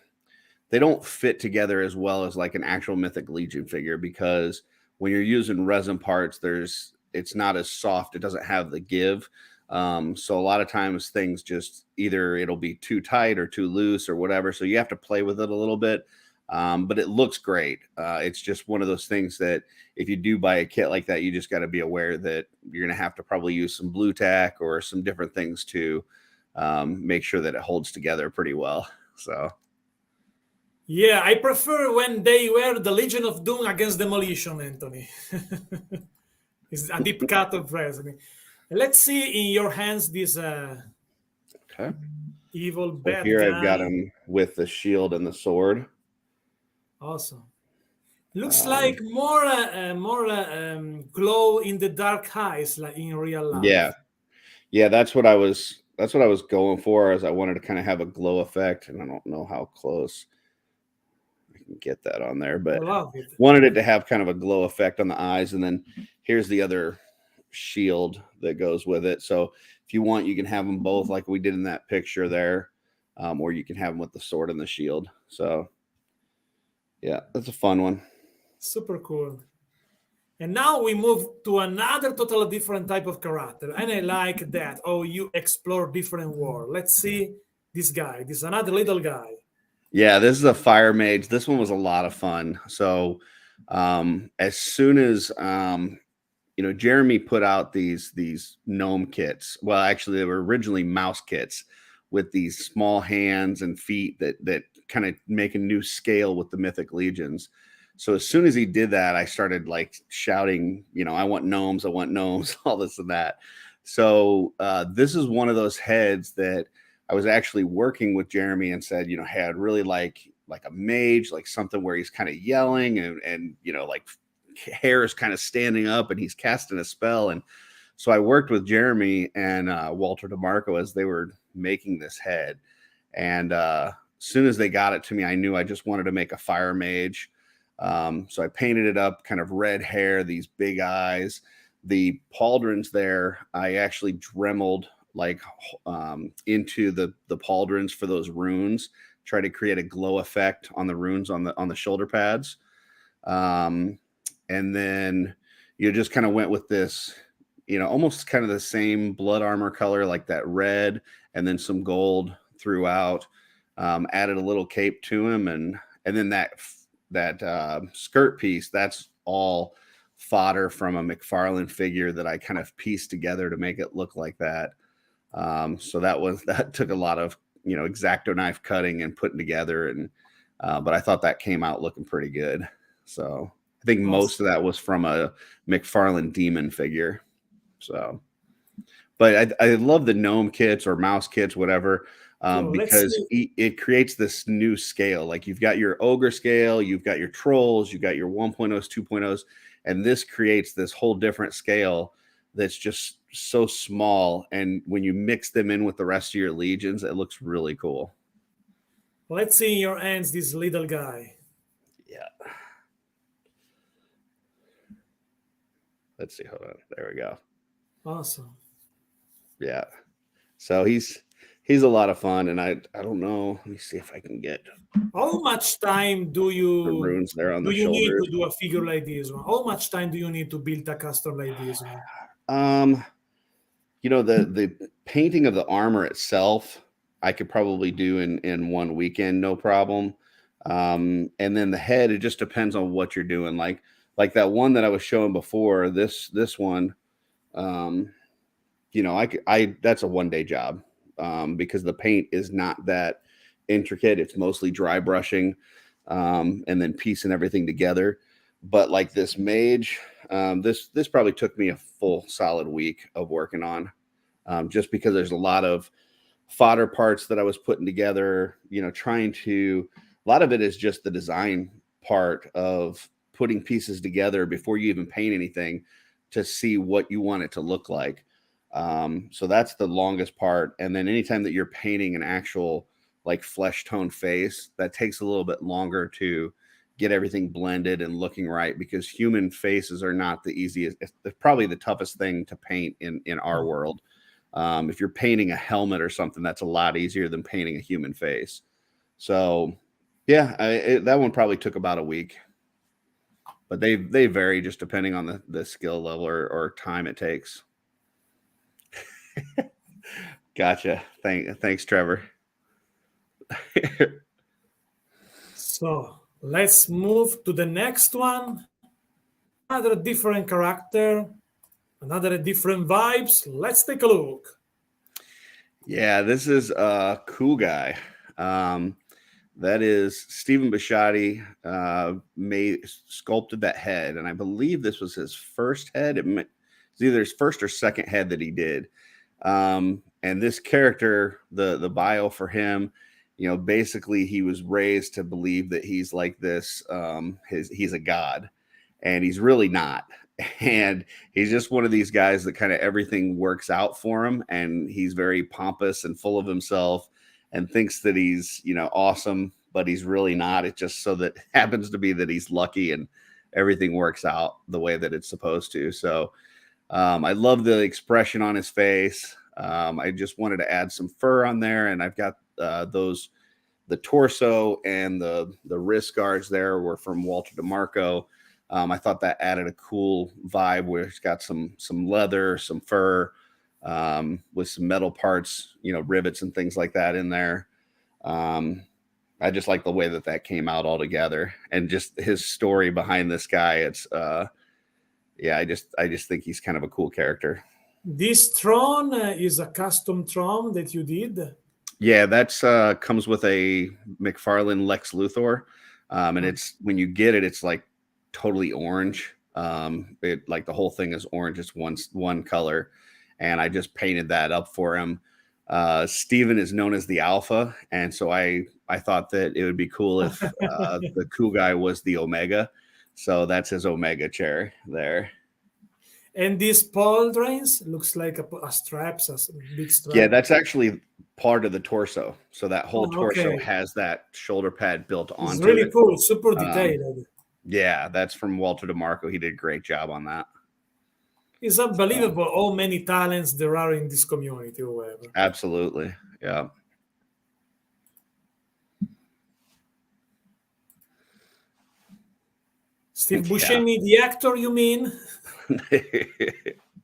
they don't fit together as well as like an actual Mythic Legion figure because when you're using resin parts, it's not as soft. It doesn't have the give. So a lot of times things just either it'll be too tight or too loose or whatever. So you have to play with it a little bit. But it looks great. It's just one of those things that if you do buy a kit like that, you just got to be aware that you're going to have to probably use some blue tack or some different things to make sure that it holds together pretty well. So. Yeah, I prefer when they wear the Legion of Doom against Demolition, Anthony. It's a deep cut of wrestling. Let's see in your hands this Okay. evil So bad here I've got guy. him with the shield and the sword. Awesome. Looks like more glow in the dark eyes, like in real life. Yeah. Yeah, that's what I was going for, as I wanted to kind of have a glow effect, and I don't know how close I can get that on there, I but love it. wanted it to have kind of a glow effect on the eyes. And then here's the other shield that goes with it. So if you want, you can have them both like we did in that picture there, or you can have them with the sword and the shield. So yeah, that's a fun one. Super cool. And now we move to another totally different type of character. And I like that. Oh, you explore different world. Let's see this guy. This is another little guy. Yeah, this is a fire mage. This one was a lot of fun. So as soon as you know, Jeremy put out these gnome kits. Well, actually, they were originally mouse kits with these small hands and feet that kind of make a new scale with the Mythic Legions. So as soon as he did that, I started like shouting, you know, I want gnomes, all this and that. So this is one of those heads that I was actually working with Jeremy and said, you know, hey, I'd really like a mage, like something where he's kind of yelling and you know, like hair is kind of standing up and he's casting a spell. And so I worked with Jeremy and Walter DeMarco as they were making this head. And as soon as they got it to me, I knew I just wanted to make a fire mage. So I painted it up, kind of red hair, these big eyes. The pauldrons there, I actually dremeled like into the pauldrons for those runes, try to create a glow effect on the runes on the shoulder pads. And then you just kind of went with this, you know, almost kind of the same blood armor color, like that red, and then some gold throughout. Added a little cape to him, and then that skirt piece, that's all fodder from a McFarlane figure that I kind of pieced together to make it look like that. So that took a lot of, you know, X-Acto knife cutting and putting together, and but I thought that came out looking pretty good. So I think most of that was from a McFarlane demon figure. So, but I love the gnome kits or mouse kits, whatever, because it creates this new scale. Like you've got your ogre scale, you've got your trolls, you've got your 1.0s, 2.0s, and this creates this whole different scale that's just so small. And when you mix them in with the rest of your legions, it looks really cool. Let's see in your hands this little guy. Yeah. Let's see. Hold on. There we go. Awesome. Yeah. So he's a lot of fun, and I don't know. Let me see if I can get. How much time do you the runes there on do the you need shoulders? to do a figure like this one? How much time do you need to build a custom like this one? You know, the painting of the armor itself, I could probably do in one weekend, no problem. And then the head, it just depends on what you're doing. Like that one that I was showing before, this one, you know, that's a 1-day job, because the paint is not that intricate. It's mostly dry brushing, and then piecing everything together. But like this mage, this probably took me a full solid week of working on, just because there's a lot of fodder parts that I was putting together, you know, a lot of it is just the design part of putting pieces together before you even paint anything to see what you want it to look like. So that's the longest part. And then anytime that you're painting an actual like flesh tone face, that takes a little bit longer to get everything blended and looking right, because human faces are not the easiest. It's probably the toughest thing to paint in our world. If you're painting a helmet or something, that's a lot easier than painting a human face. So yeah, that one probably took about a week, but they vary just depending on the skill level or time it takes. Gotcha. Thanks, Trevor. So let's move to the next one. Another different character, another different vibes. Let's take a look. Yeah, this is a cool guy. That is Stephen Bisciotti sculpted that head, and I believe this was his first head. It's either his first or second head that he did. And this character, the bio for him, basically he was raised to believe that he's like this. He's a god, and he's really not. And he's just one of these guys that kind of everything works out for him, and he's very pompous and full of himself and thinks that he's, awesome, but he's really not. It just so that happens to be that he's lucky and everything works out the way that it's supposed to. So I love the expression on his face. I just wanted to add some fur on there, and I've got the torso and the wrist guards there were from Walter DeMarco. I thought that added a cool vibe where it's got some leather, some fur, with some metal parts, rivets and things like that in there. I just like the way that came out all together, and just his story behind this guy. It's I just think he's kind of a cool character. This throne is a custom throne that you did. Yeah, that's comes with a McFarlane Lex Luthor, and it's when you get it, it's like totally orange. It like the whole thing is orange. It's one color, and I just painted that up for him. Steven is known as the Alpha, and so I thought that it would be cool if the cool guy was the Omega. So that's his Omega chair there. And this pauldrons looks like a straps, a big strap. Yeah, that's actually part of the torso. So that whole torso okay. has that shoulder pad built onto it. It's really cool, super detailed. Yeah, that's from Walter DeMarco. He did a great job on that. It's unbelievable how many talents there are in this community, however. Absolutely. Yeah. Steve Buscemi, the actor, you mean?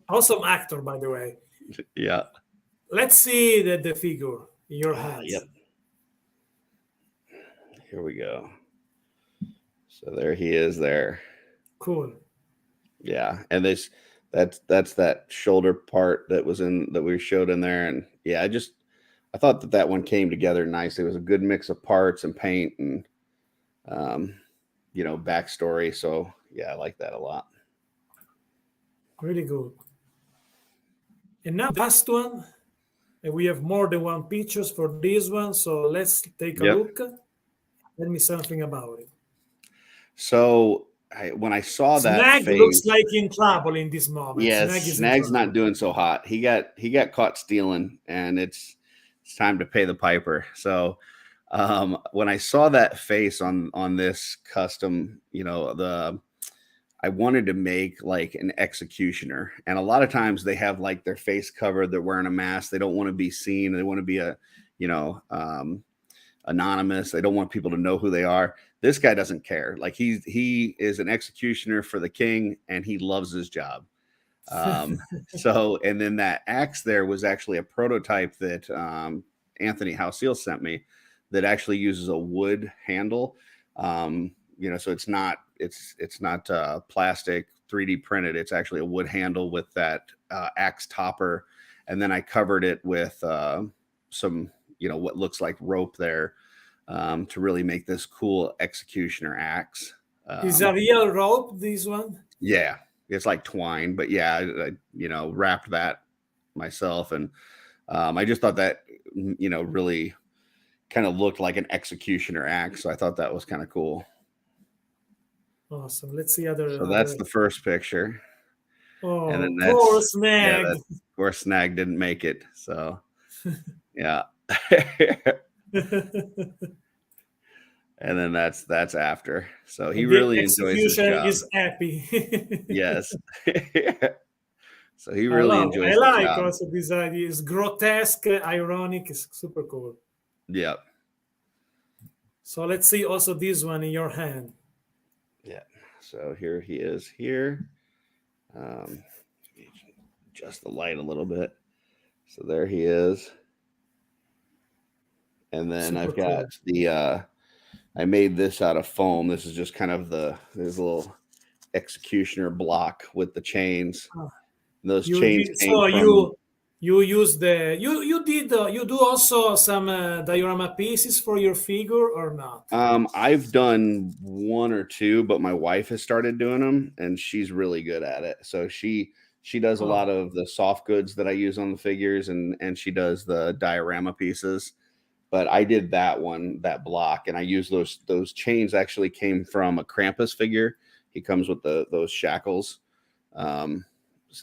Awesome actor, by the way. Yeah. Let's see the figure in your hands. Yep. Here we go. So there he is there. Cool. Yeah. And that's that shoulder part that we showed in there. And yeah, I thought that one came together nicely. It was a good mix of parts and paint and, backstory. So yeah, I like that a lot. Really good. And now the last one. And we have more than one pictures for this one. So let's take a look. Tell me something about it. So when I saw that Snag face, looks like in trouble in this moment. Yeah, Snag's not doing so hot. He got caught stealing, and it's time to pay the piper. So when I saw that face on this custom, I wanted to make like an executioner, and a lot of times they have like their face covered. They're wearing a mask. They don't want to be seen. They want to be anonymous. They don't want people to know who they are. This guy doesn't care. Like he is an executioner for the king, and he loves his job. So, and then that axe there was actually a prototype that Anthony Houseal sent me that actually uses a wood handle. So it's not plastic 3D printed. It's actually a wood handle with that axe topper. And then I covered it with some, what looks like rope there to really make this cool executioner axe. Is a real rope, this one? Yeah, it's like twine, but yeah, I wrapped that myself. And I just thought that, really kind of looked like an executioner axe. So I thought that was kind of cool. Awesome. Let's see other So that's other. the first picture. And Oh, then poor that's, yeah, snag. that, of course, Snag didn't make it. So, yeah. And then that's after. So he And the really enjoys his execution job. is happy. Yes. So he I really love it. I enjoys the like job. also this idea. It's grotesque, ironic. It's super cool. Yep. So let's see also this one in your hand. Yeah. So here he is here. Adjust the light a little bit. So there he is. And then Super I've got cool. I made this out of foam. This is just kind of this little executioner block with the chains. Ah, Those you chains did came so from, you use the you did you do also some diorama pieces for your figure or not? I've done one or two, but my wife has started doing them and she's really good at it. So she does a lot Oh, of the soft goods that I use on the figures, and she does the diorama pieces. But I did that one, that block, and I used those chains actually came from a Krampus figure. He comes with those shackles. Um,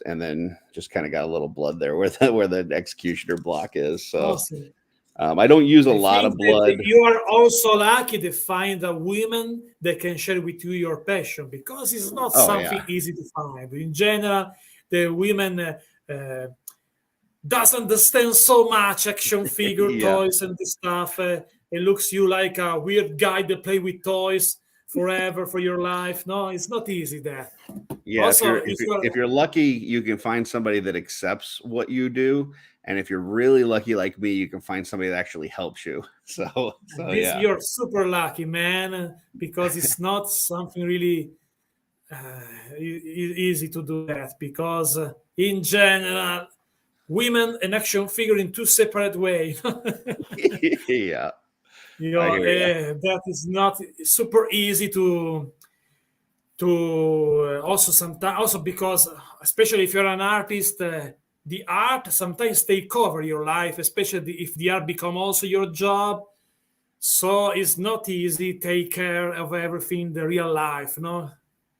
and then just kind of got a little blood there where the executioner block is. So awesome. I don't use a I lot think of that blood. you are also lucky to find a woman that can share with you your passion because it's not Oh yeah. something easy to find. In general, the women uh, doesn't understand so much action figure Yeah. toys and this stuff. It looks you like a weird guy that play with toys forever for your life. No, it's not easy there. Yeah, Also, if you are if you're lucky, you can find somebody that accepts what you do, and if you're really lucky like me, you can find somebody that actually helps you. So this, yeah. you're super lucky, man, because it's not something really easy to do that. Because in general, women and action figure in two separate ways. Yeah, You I know, hear you. that is not super easy to also sometimes also because especially if you're an artist, the art sometimes take over your life, especially if the art become also your job. So it's not easy take care of everything the real life, no.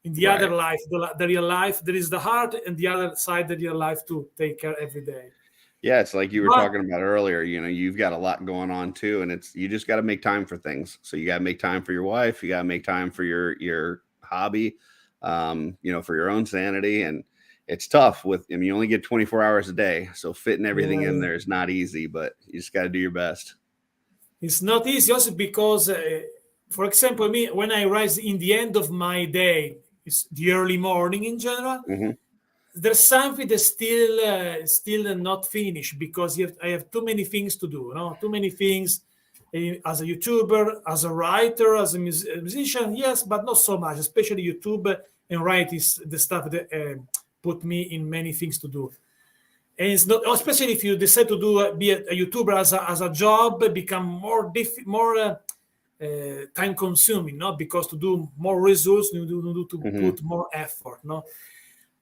In the other Right. life, the real life, there is the heart, and the other side, the real life to take care every day. Yeah, it's like you were But talking about earlier, you've got a lot going on too, and you just got to make time for things. So you got to make time for your wife, you got to make time for your hobby, for your own sanity, and it's tough you only get 24 hours a day, so fitting everything yeah, in yeah. there is not easy, but you just got to do your best. It's not easy also because, for example, me, when I rise in the end of my day, it's the early morning in general, Hmm. there's something that's still not finished because I have too many things to do, too many things as a YouTuber, as a writer, as a musician, yes, but not so much, especially YouTube and write is the stuff that put me in many things to do. And it's not, especially if you decide to be a YouTuber as a job, become more time consuming, no? Because to do more results, you need to Hmm. put more effort, no?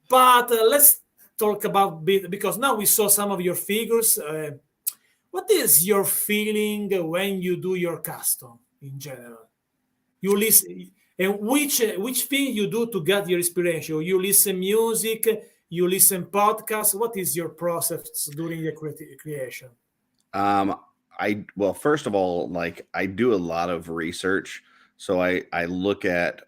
But let's talk about bit because now we saw some of your figures. What is your feeling when you do your custom in general? You listen, and which thing you do to get your inspiration? You listen music, you listen podcasts. What is your process during the creation? Um, well, first of all, like I do a lot of research, so I look at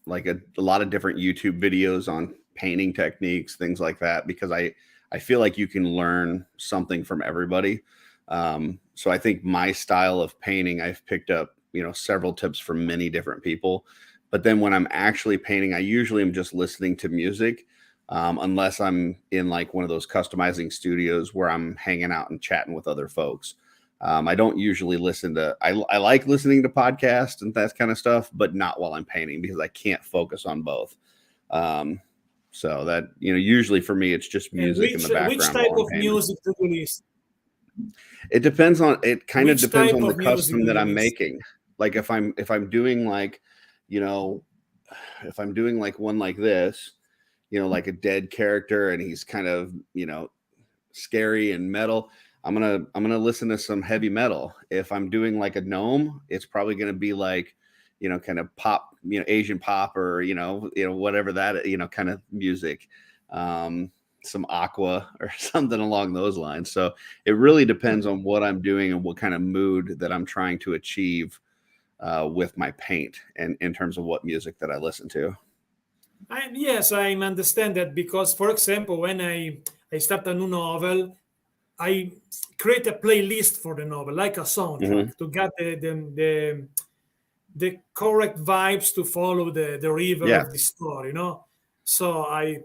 like a lot of different YouTube videos on painting techniques, things like that, because I feel like you can learn something from everybody. So I think my style of painting, I've picked up, several tips from many different people. But then when I'm actually painting, I usually am just listening to music, unless I'm in like one of those customizing studios where I'm hanging out and chatting with other folks. I don't usually listen to, I like listening to podcasts and that kind of stuff, but not while I'm painting because I can't focus on both. Um, so that, usually for me, it's just And music in the which background type while I'm of painting. music do you listen? It kind of Which depends type on the of music custom do that you I'm listen? making. Like if I'm doing like, you know, if I'm doing like one like this, like a dead character and he's kind of, scary and metal, I'm gonna listen to some heavy metal. If I'm doing like a gnome, it's probably gonna be like, kind of pop, Asian pop, or whatever that, kind of music, some Aqua or something along those lines. So it really depends on what I'm doing and what kind of mood that I'm trying to achieve with my paint, and in terms of what music that I listen to. Yes, I understand that, because, for example, when I start a new novel, I create a playlist for the novel, like a Hmm. soundtrack, to get the correct vibes to follow the river Yeah. of the story, So I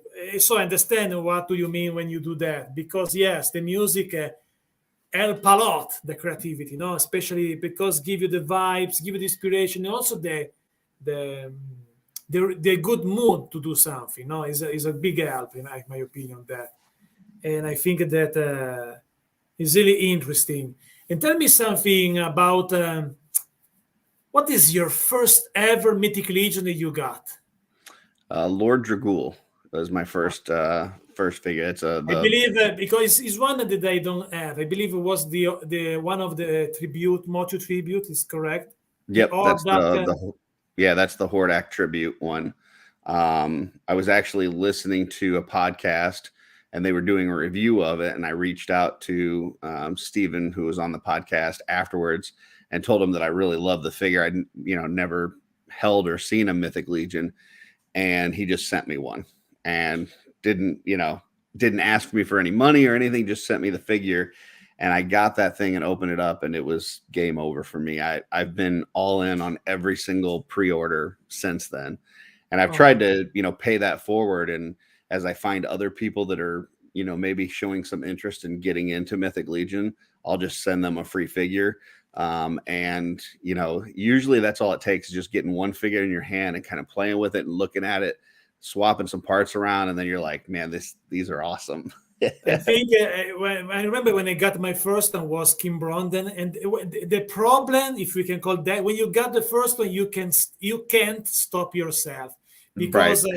understand what do you mean when you do that, because yes, the music help a lot the creativity, especially because give you the vibes, give you the inspiration, and also the the good mood to do something, is a big help in my opinion that. And I think that is really interesting. And tell me something about what is your first ever Mythic Legion that you got? Lord Dragul was my first figure. It's I the believe because it's one that I don't have. I believe it was the one of the tribute, Motu tribute. Is correct? The Yep, that's Ordak. yeah, that's the Hordak tribute one. I was actually listening to a podcast, and they were doing a review of it, and I reached out to Steven, who was on the podcast afterwards, and told him that I really loved the figure. I'd never held or seen a Mythic Legion, and he just sent me one, and didn't ask me for any money or anything, just sent me the figure. And I got that thing and opened it up, and it was game over for me. I've been all in on every single pre-order since then, and I've tried Oh, to pay that forward. And as I find other people that are maybe showing some interest in getting into Mythic Legion, I'll just send them a free figure. And usually that's all it takes, is just getting one figure in your hand and kind of playing with it and looking at it, swapping some parts around, and then you're like, man, these are awesome. I think when I remember when I got my first one was Kim Brondon, and the problem, if we can call that, when you got the first one, you can't stop yourself, Right. because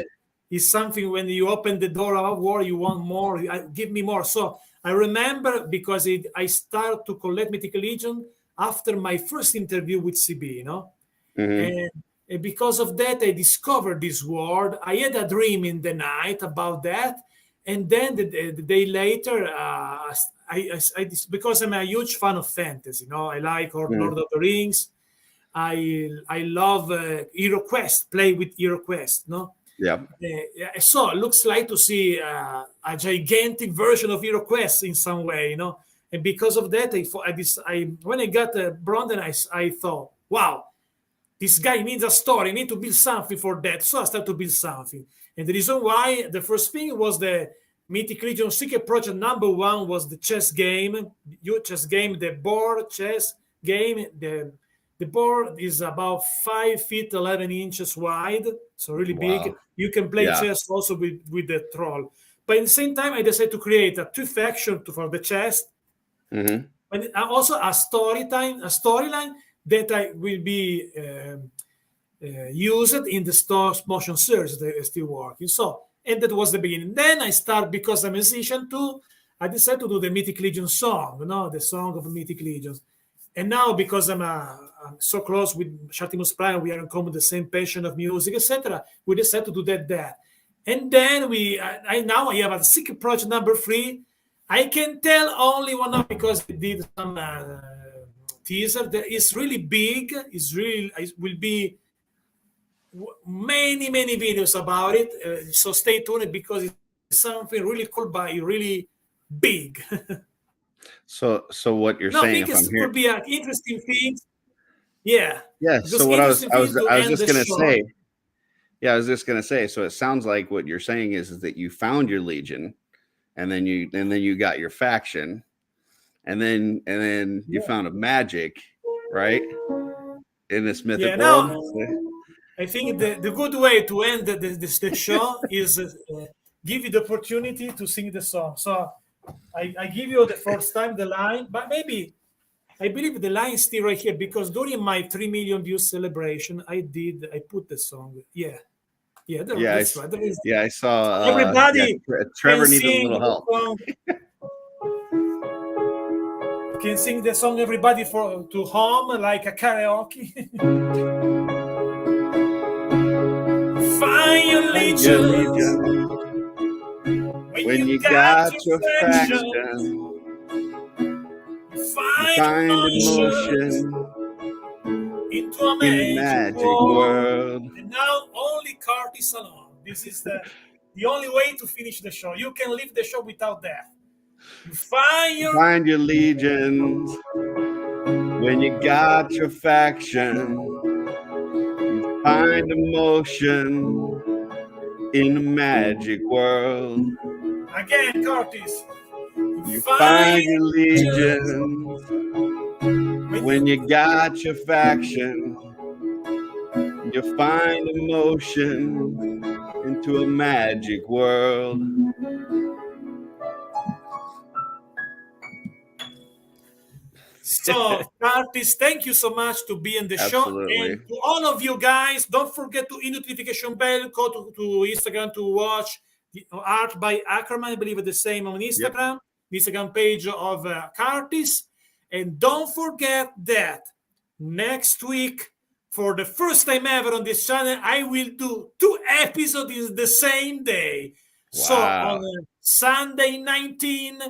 it's something when you open the door of war, you want more. Give me more. So I remember, because I started to collect Mythic Legion after my first interview with CB. Hmm. And because of that, I discovered this world. I had a dream in the night about that. And then the day later, because I'm a huge fan of fantasy, I like Hmm. Lord of the Rings. I love Hero Quest, play with Hero Quest, no? Yep. So it looks like to see a gigantic version of Hero Quest in some way, And because of that, when I got Brondon, I thought, wow, this guy needs a story. I need to build something for that. So I started to build something. And the reason why, the first thing was the Mythic Legion Secret Project #1 was the chess game. The board chess game. The board is about 5 feet 11 inches wide, so really big. Wow. You can play Yeah. chess also with the troll. But at the same time, I decided to create a two faction for the chess, Hmm. and also a storyline that I will be used in the stop motion series that is still working. So, and that was the beginning. Then I start, because I'm a musician too, I decided to do the Mythic Legion song, the song of Mythic Legions. And now, because I'm so close with Shatimus Prime, we are in common the same passion of music, etc. We decided to do that there. And then now I have a secret project #3. I can tell only one now, because I did some teaser that is really big. It will be many videos about it. So stay tuned, because it's something really cool, but really big. So what you're No, I saying, think if it I'm here, could be an interesting thing. Yeah, yeah. So because what I was, interesting I was, thing to I was end just the gonna show. say, yeah, I was just gonna say. So it sounds like what you're saying is that you found your legion, and then you got your faction, and then you Yeah, found a magic, right, in this mythic yeah. world. Now I think the good way to end the show is give you the opportunity to sing the song. So I give you the first time the line, but maybe I believe the line is still right here, because during my 3 million views celebration, I put the song. Yeah, yeah, Yeah, that's right. There is, yeah, I saw. Yeah, everybody Trevor can needed a sing little the help. song. Can sing the song, everybody, for to home like a karaoke. find your Find your legions, legion. when you got your faction, find Find emotions emotion into a in the magic magic world. world. And now only Curtis alone. This is the only way to finish the show. You can leave the show without that. You Find your legions. When you got your faction, you find emotion in the magic world. again, Curtis. You find your legions. When you got your faction, you find emotion into a magic world. So, Curtis, thank you so much to be in the show. Absolutely. And to all of you guys, don't forget to hit notification bell, go to Instagram to watch the art by Akerman. I believe it's the same on Instagram, the Instagram page of Curtis. And don't forget that next week, for the first time ever on this channel, I will do 2 episodes in the same day. So Wow. on Sunday, 19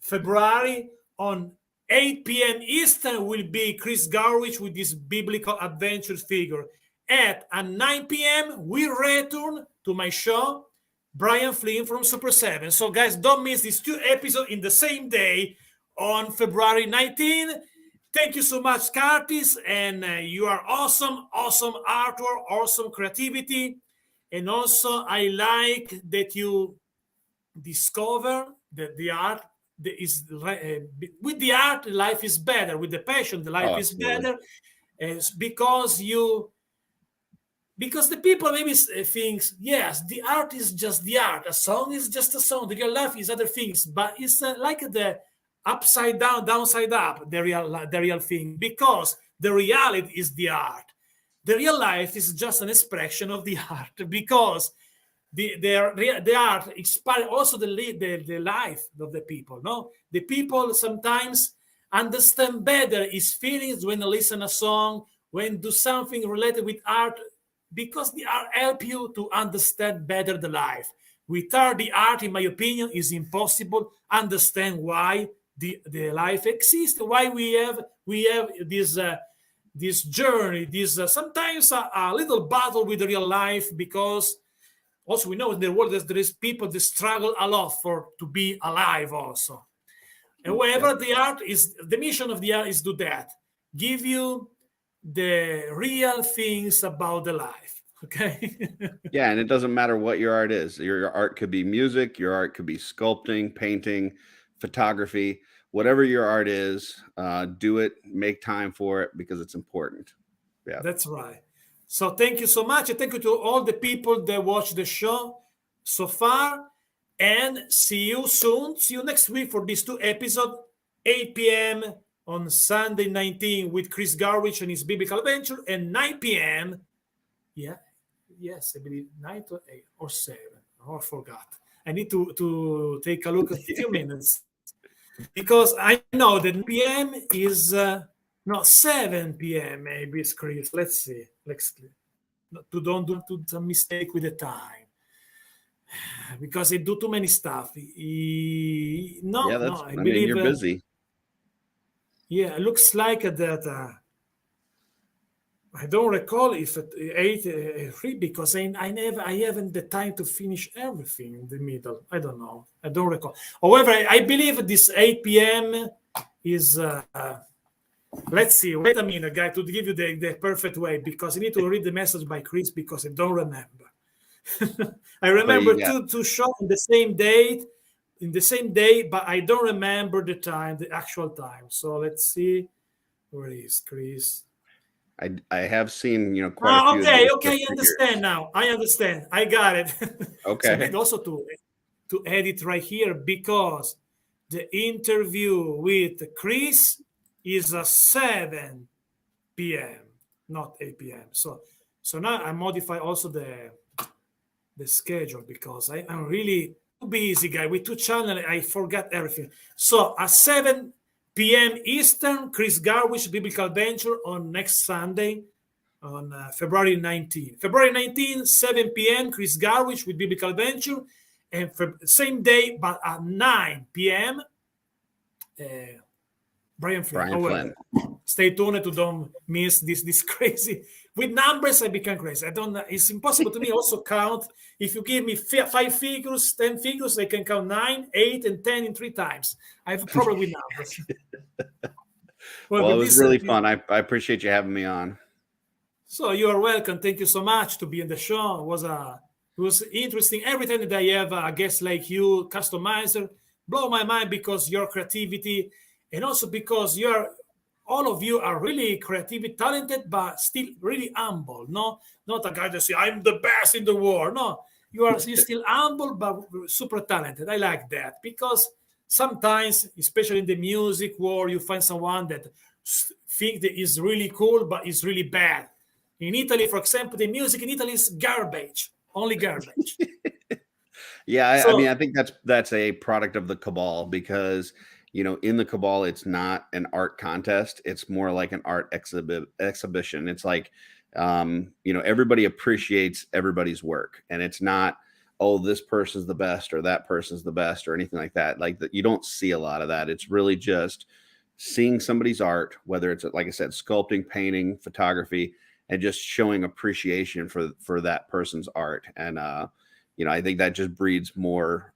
February, on 8 p.m. Eastern will be Chris Garwich with this biblical adventures figure. At 9 p.m., we return to my show, Brian Flynn from Super 7. So, guys, don't miss these 2 episodes in the same day on February 19. Thank you so much, Curtis. And you are awesome, awesome artwork, awesome creativity. And also, I like that you discover that the art is with the art life is better, with the passion the life is better, because the people maybe thinks, yes, the art is just the art, a song is just a song, the real life is other things, but it's like the upside down, downside up, the real thing, because the reality is the art. The real life is just an expression of the art, because the art inspire also the life of the people. No, the people sometimes understand better his feelings when they listen a song, when do something related with art, because the art help you to understand better the life. Without the art, in my opinion, is impossible understand why the life exists, why we have this journey, this sometimes a little battle with the real life, because also we know in the world there is people that struggle a lot to be alive also. However, the mission of the art is to do that, give you the real things about the life. Okay. Yeah, and it doesn't matter what your art is. Your art could be music, your art could be sculpting, painting, photography, whatever your art is, do it, make time for it, because it's important. Yeah, that's right. So thank you so much. And thank you to all the people that watch the show so far. And see you soon. See you next week for these 2 episodes, 8 p.m. on Sunday 19 with Chris Garwich and his biblical adventure, and 9 p.m. Yeah, yes, I believe 9 to 8 or 7. Oh, I forgot. I need to take a look at a few minutes, because I know that p.m. is no 7 p.m. maybe it's Chris. Let's see. Don't do a mistake with the time, because I do too many stuff. I believe you're busy. Yeah, it looks like that. I don't recall if it 8 3, because I haven't the time to finish everything in the middle. I don't know. I don't recall. However, I believe this 8 p.m. is. Let's see. Wait a minute, guy, to give you the perfect way, because I need to read the message by Chris, because I don't remember. I remember two shows on the same date, but I don't remember the actual time. So let's see. Where is Chris? I have seen quite a few. Okay, I understand now. I understand. I got it. Okay. So I need also to edit right here, because the interview with Chris is a 7 p.m., not 8 p.m. So now I modify also the schedule, because I'm really too busy, guy. With 2 channels, I forgot everything. So at 7 p.m. Eastern, Chris Garwich Biblical Adventure on next Sunday, on February 19. February 19, 7 p.m., Chris Garwich with Biblical Adventure. And for same day, but at 9 p.m., Brian Flynn. Brian Flynn. Stay tuned to don't miss this crazy. With numbers, I become crazy. I don't. It's impossible to me also count. If you give me 5 figures, 10 figures, I can count 9, 8, and 10 in 3 times. I have a problem with numbers. Well, it was really fun. I appreciate you having me on. So you are welcome. Thank you so much to be in the show. It was interesting. Every time that I have a guest like you, customizer, blow my mind because your creativity, and also because all of you are really creatively talented, but still really humble. No, not a guy that say I'm the best in the world. No, you're still humble but super talented. I like that because sometimes, especially in the music world, you find someone that think that is really cool but is really bad. In Italy, for example, the music in Italy is garbage, only garbage. Yeah, I mean, I think that's a product of the cabal because, you know, in the cabal, it's not an art contest. It's more like an art exhibition. It's like, you know, everybody appreciates everybody's work, and it's not, oh, this person's the best or that person's the best or anything like that. Like that, you don't see a lot of that. It's really just seeing somebody's art, whether it's, like I said, sculpting, painting, photography, and just showing appreciation for that person's art. And, you know, I think that just breeds more,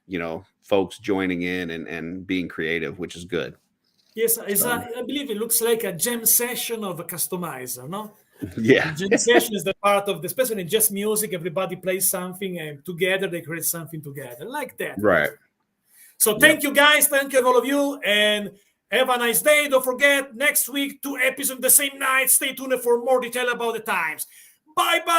you know, folks joining in and being creative, which is good. Yes, I believe it looks like a jam session of a customizer, no? Yeah. The jam session is the part of, especially in just music, everybody plays something and together they create something together, like that. Right. So thank you guys, thank you all of you, and have a nice day. Don't forget, next week, 2 episodes the same night. Stay tuned for more detail about the times. Bye-bye.